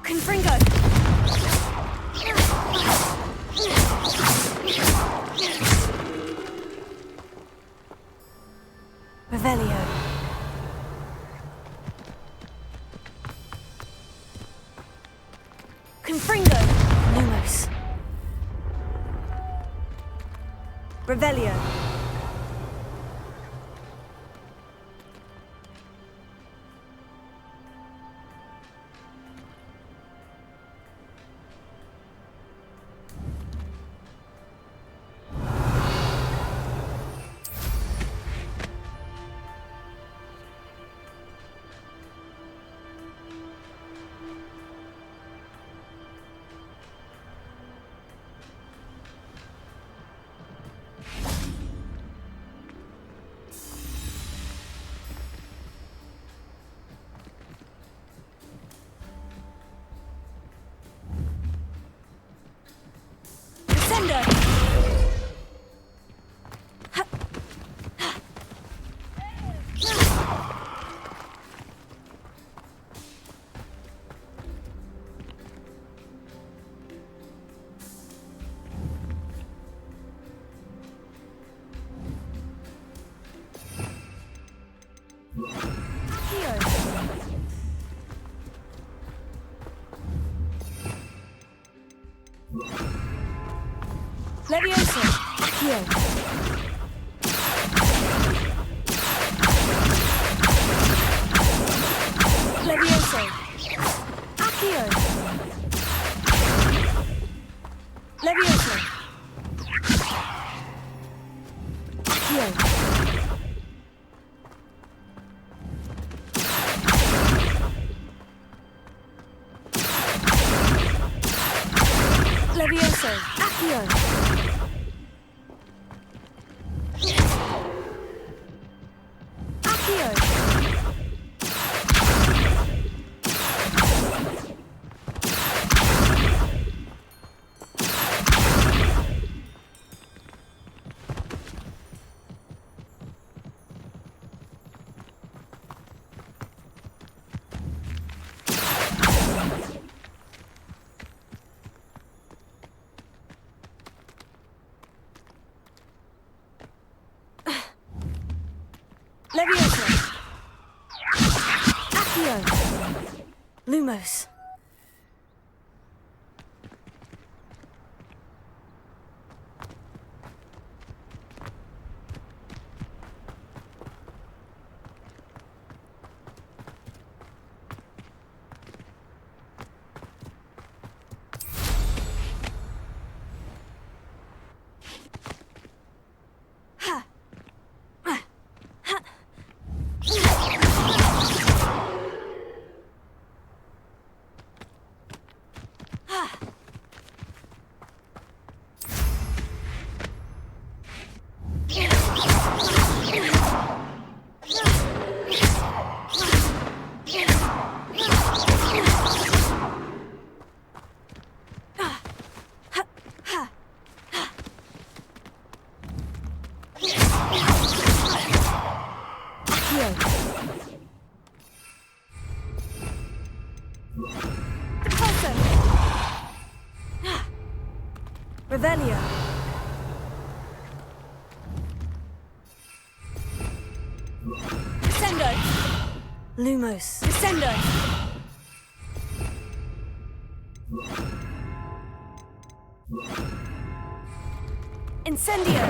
Confringo. Revelio. Confringo. Lumos. Revelio. Levioso! Accio! Levioso! Accio! Levioso! Accio! Levioso! Accio! Accio! Levioso! Accio! Lumos! Revelio! Descendo! Lumos! Descendo! Incendio!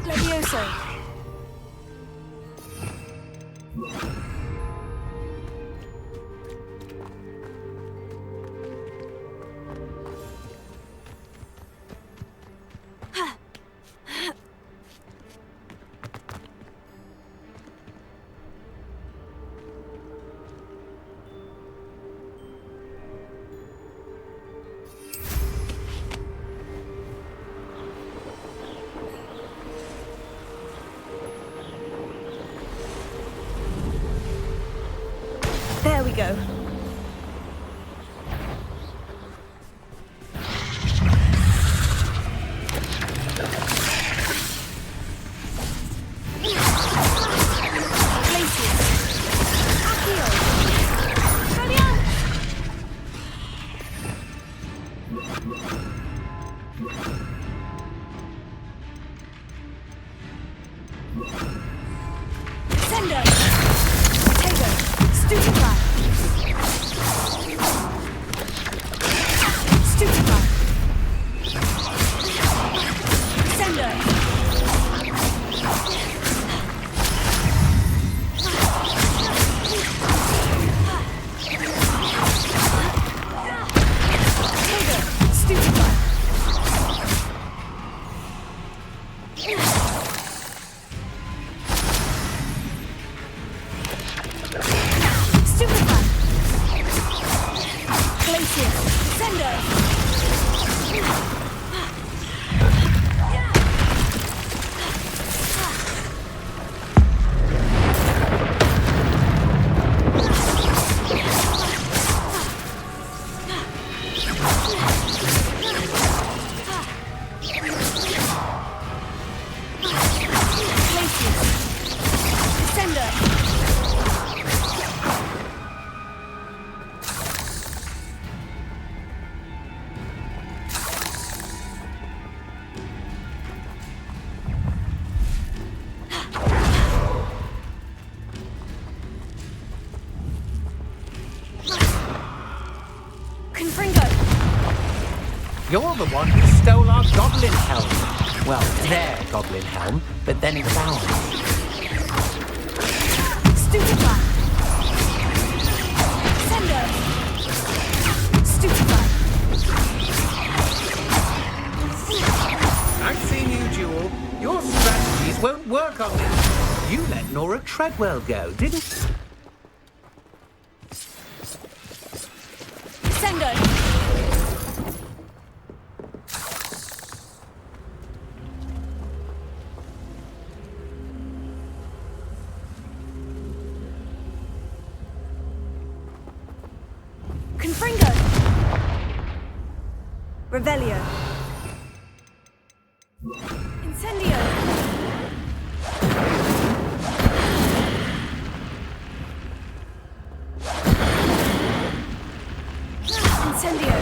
Levioso! There we go. Sendo! Potato! Stupefy! Stupefy! Sendo! Potato! Stupefy! You're the one who stole our goblin helm. Well, their goblin helm, but then it's ours. Stupefy! Sender! Stupefy! I've seen you, Jewel. Your strategies won't work on this. You let Nora Treadwell go, didn't you? Sender! Confringo! Revelio! Incendio! Incendio!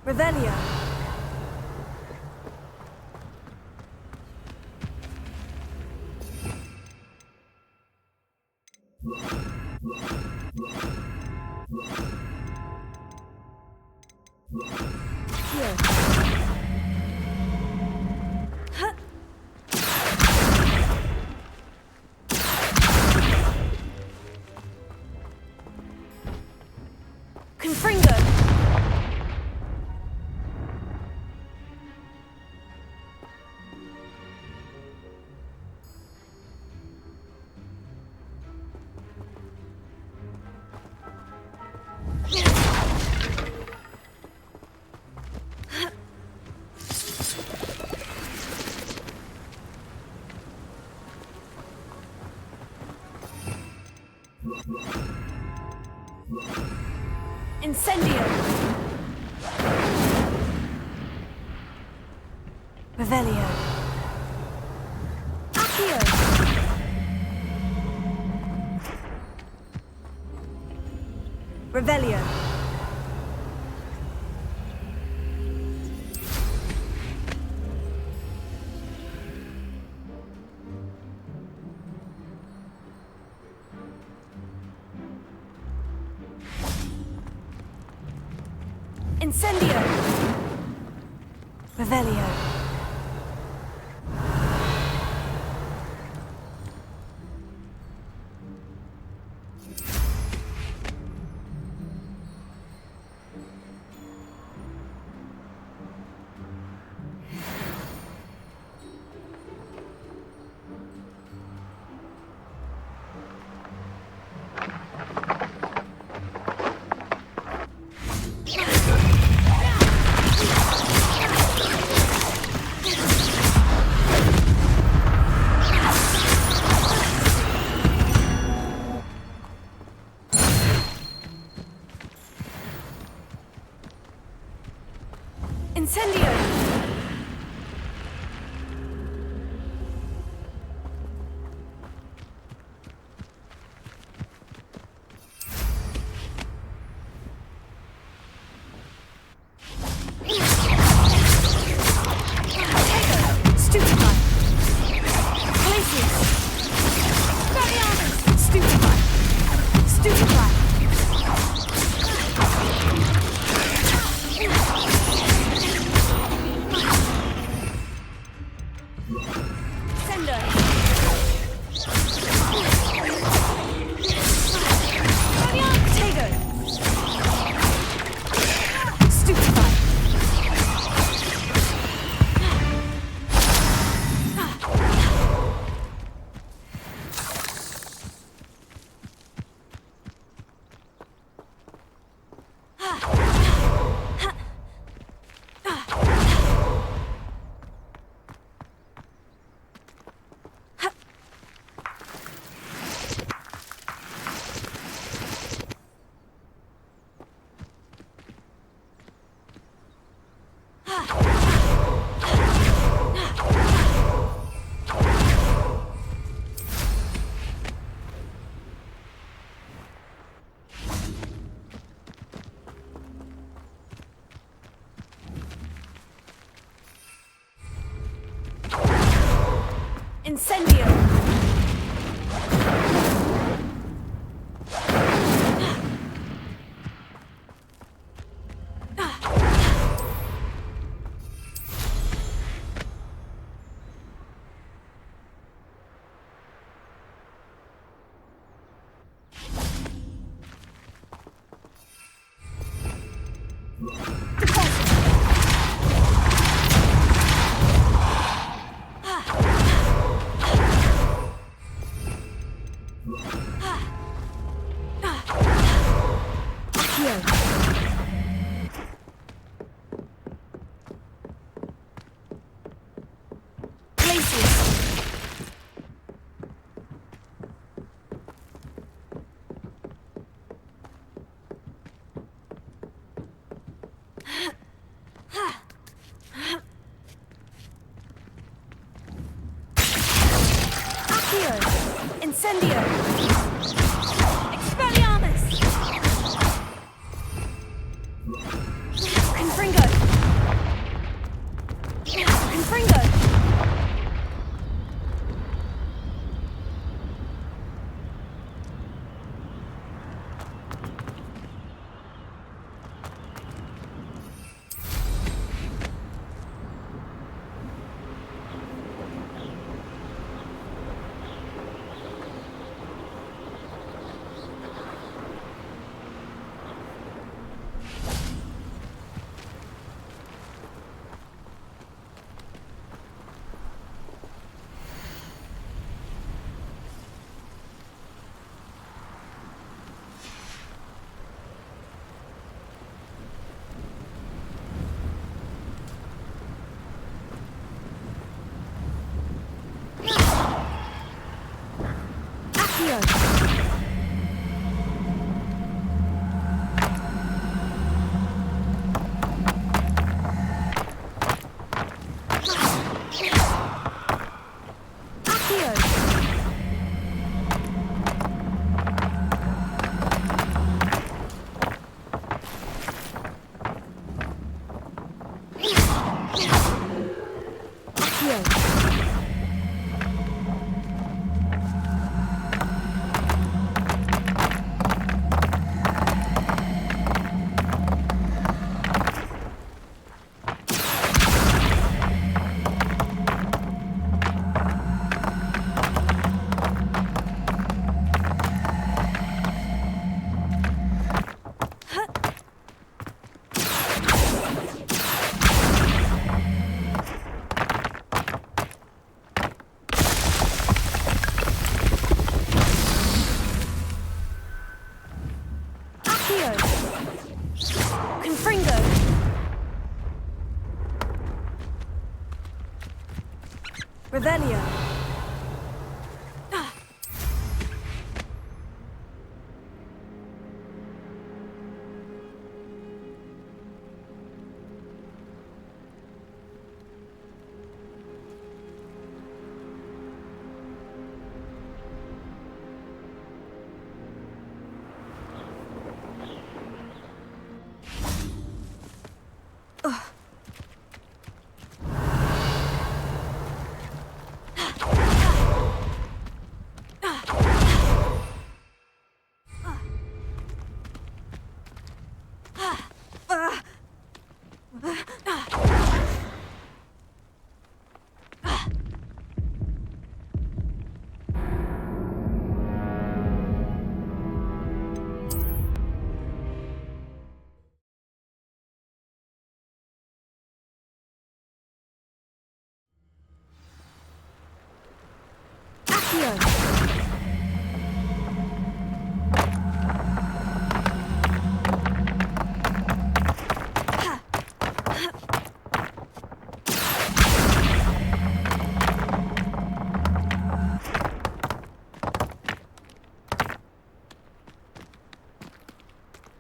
Revelio! Here. Huh. Confringo! Incendio! Revelio! Accio! Revelio! Incendio! Revelio! Incendio! Stupefy! Glacius! Varianus! Stupefy! Stupefy! Sender! Variant! Tago! Stupefy! Incendio! Accio! Incendio! Expelliarmus! Confringo! Confringo! Confringo! Revelio!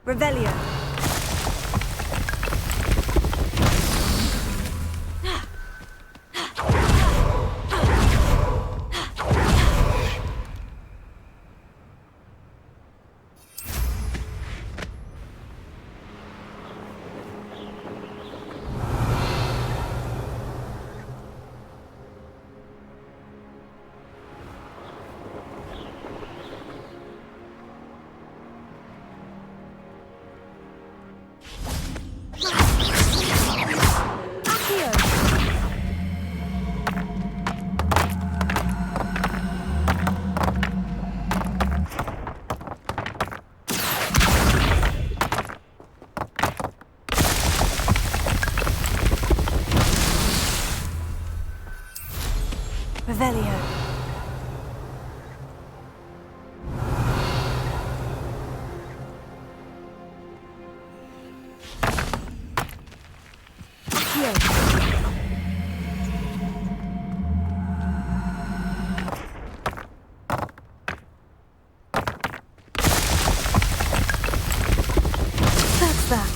Revelio! Revelio. That's that.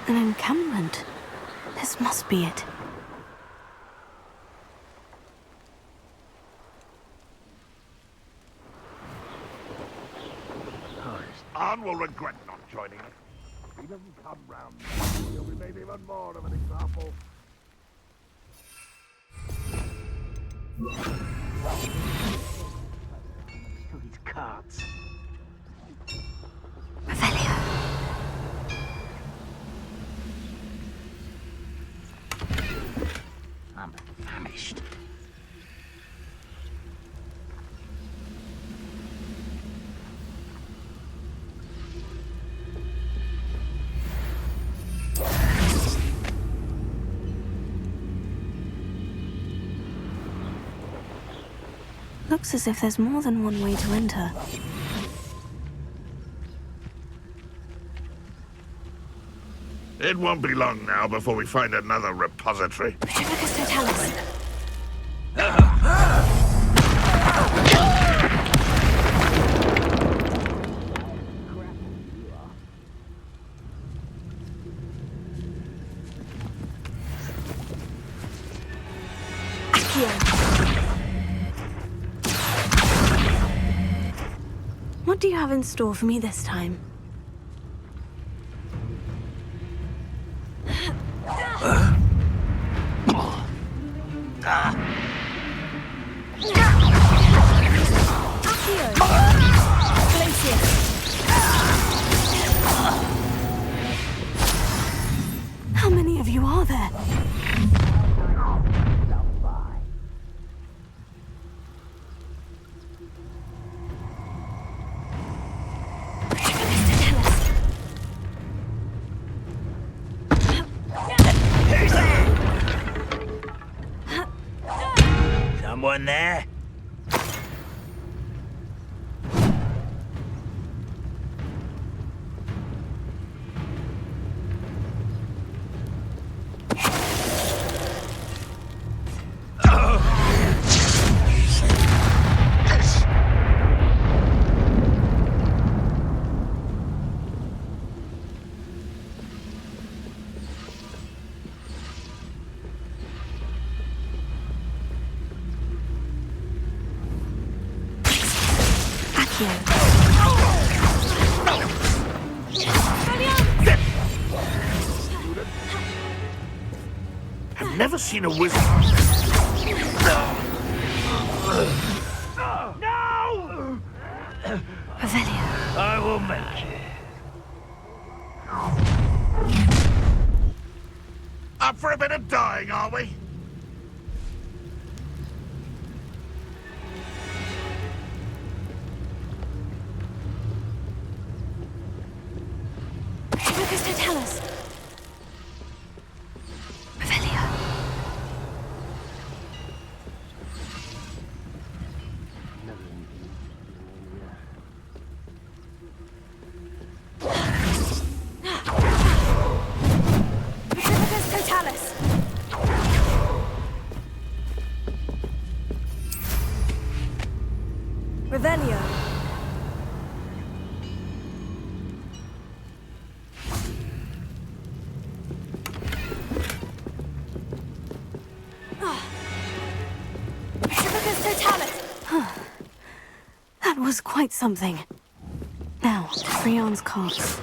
An encampment. This must be it. Anne will regret not joining us. If he doesn't come round, he'll be made even more of an example. To his cards. I'm famished. Looks as if there's more than one way to enter. It won't be long now before we find another repository. Retribicus totalis. What do you have in store for me this time? How many of you are there? Someone there? I've never seen a wizard. No! Revelio. I will make it. Up for a bit of dying, are we? Retribicus totalis. Revelio. Retribicus totalis. Revelio. Retribicus totalis. That was quite something. Now, Freon's cards.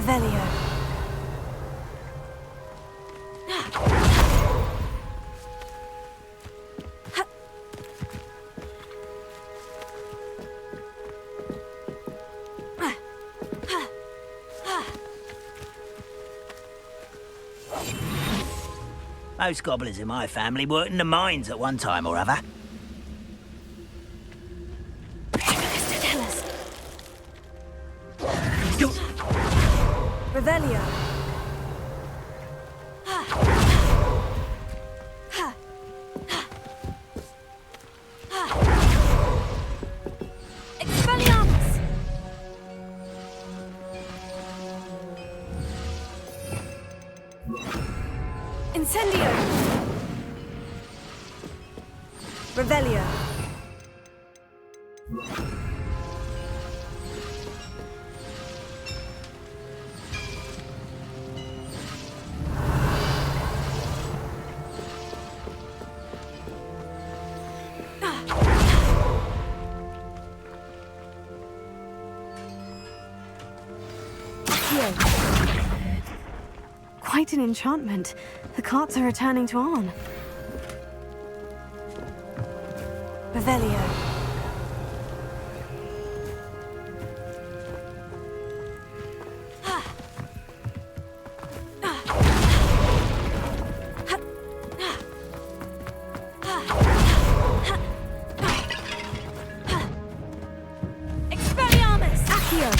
Revelio. Most gobblers in my family worked in the mines at one time or other. Revelio. Expelliarmus. Incendio. Revelio. Quite an enchantment. The carts are returning to on. Revelio. Expelliarmus. Accio.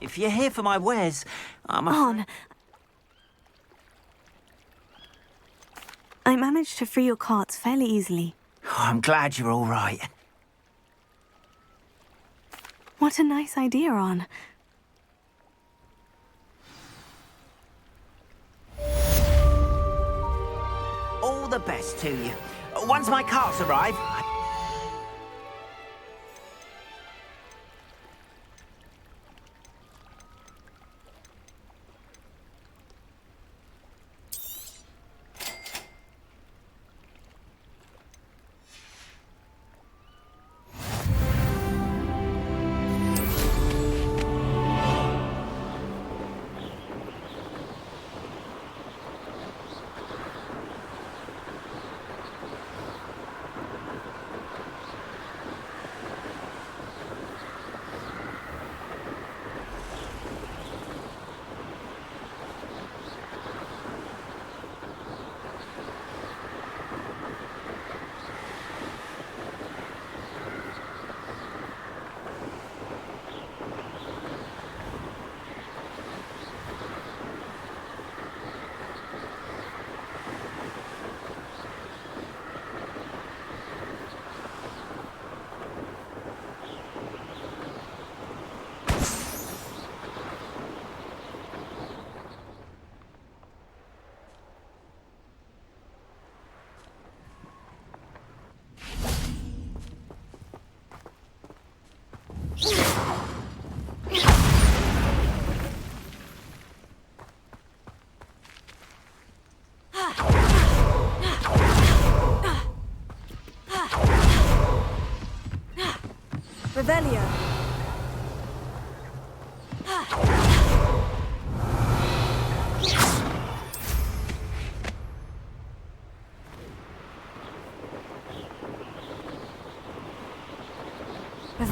If you're here for my wares, I'm On. I managed to free your carts fairly easily. I'm glad you're all right. What a nice idea, On. All the best to you. Once my carts arrive,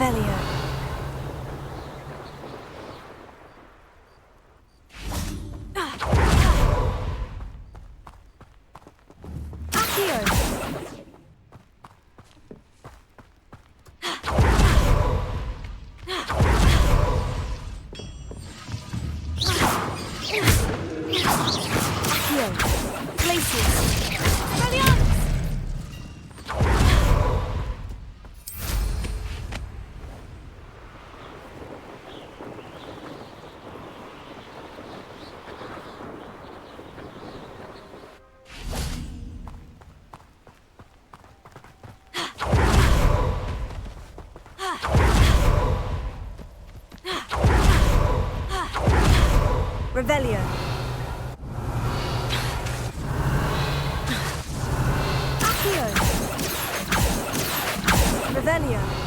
Revelio. Revelio. Accio. Revelio.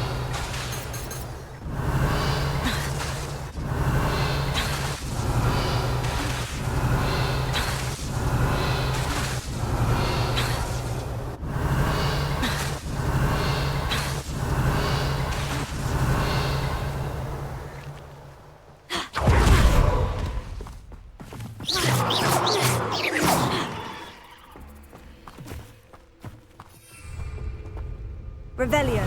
Revelio.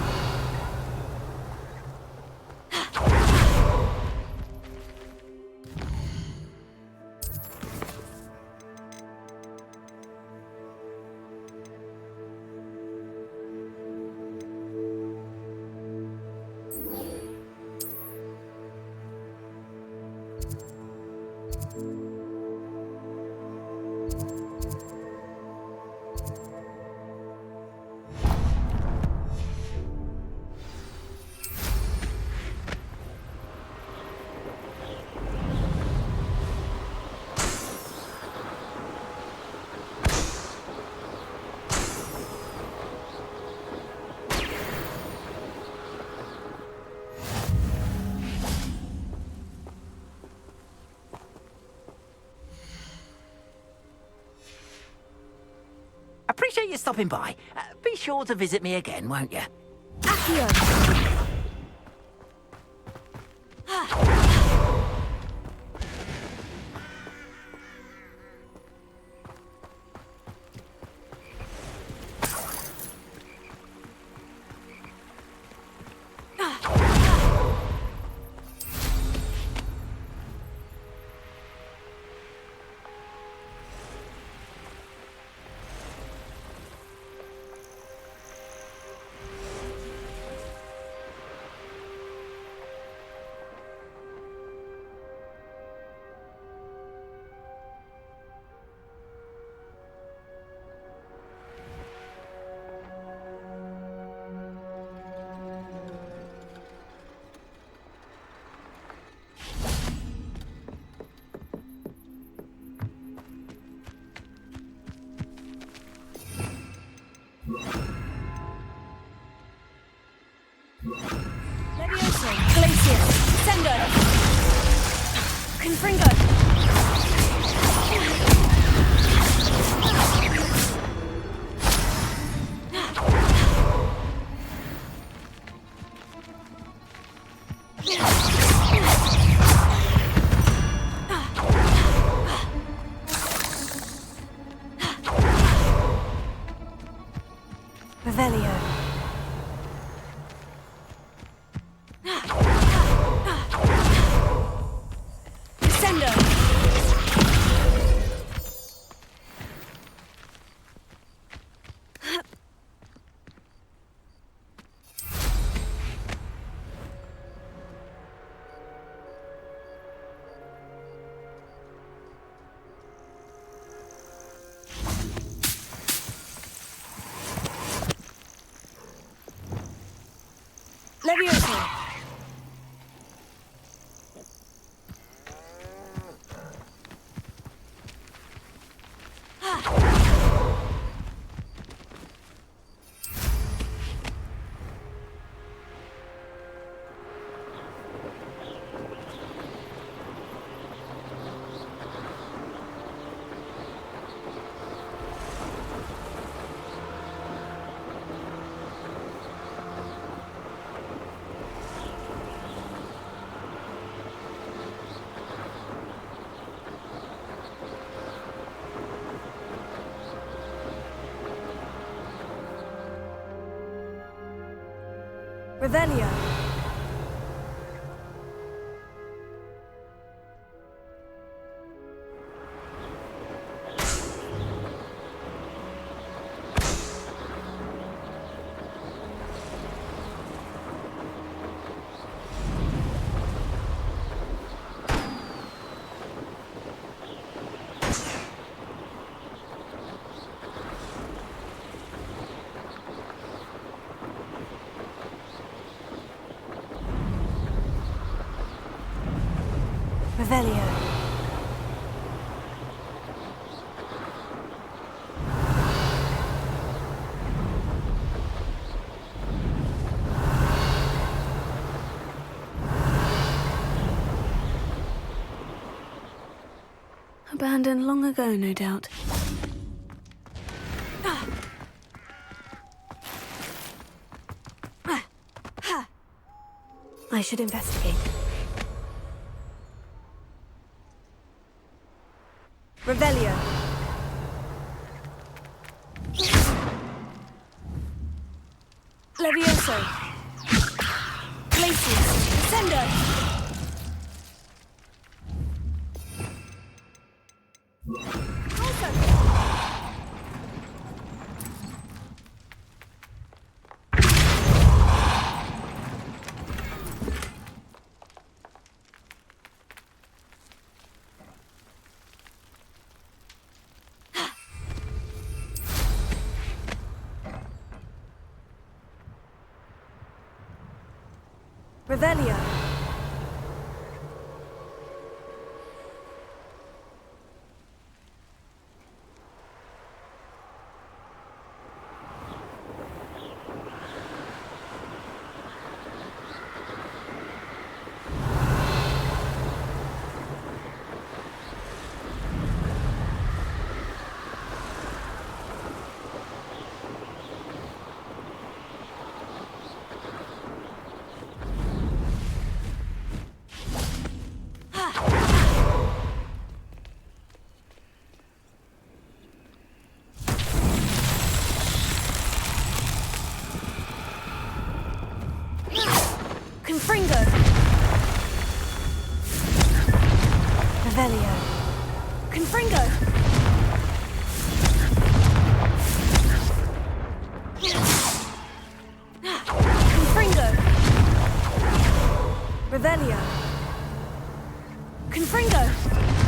Appreciate you stopping by. Be sure to visit me again, won't you? Accio. Levioso. Glacius. Sendo. Confringo. Revelio. Descendo. Levioso. Revelio. Revelio. Abandoned long ago, no doubt. I should investigate. Revelio. Levioso. Glacius. Ascendo. Revelio. Confringo. Revelio. Confringo. Confringo. Revelio. Confringo.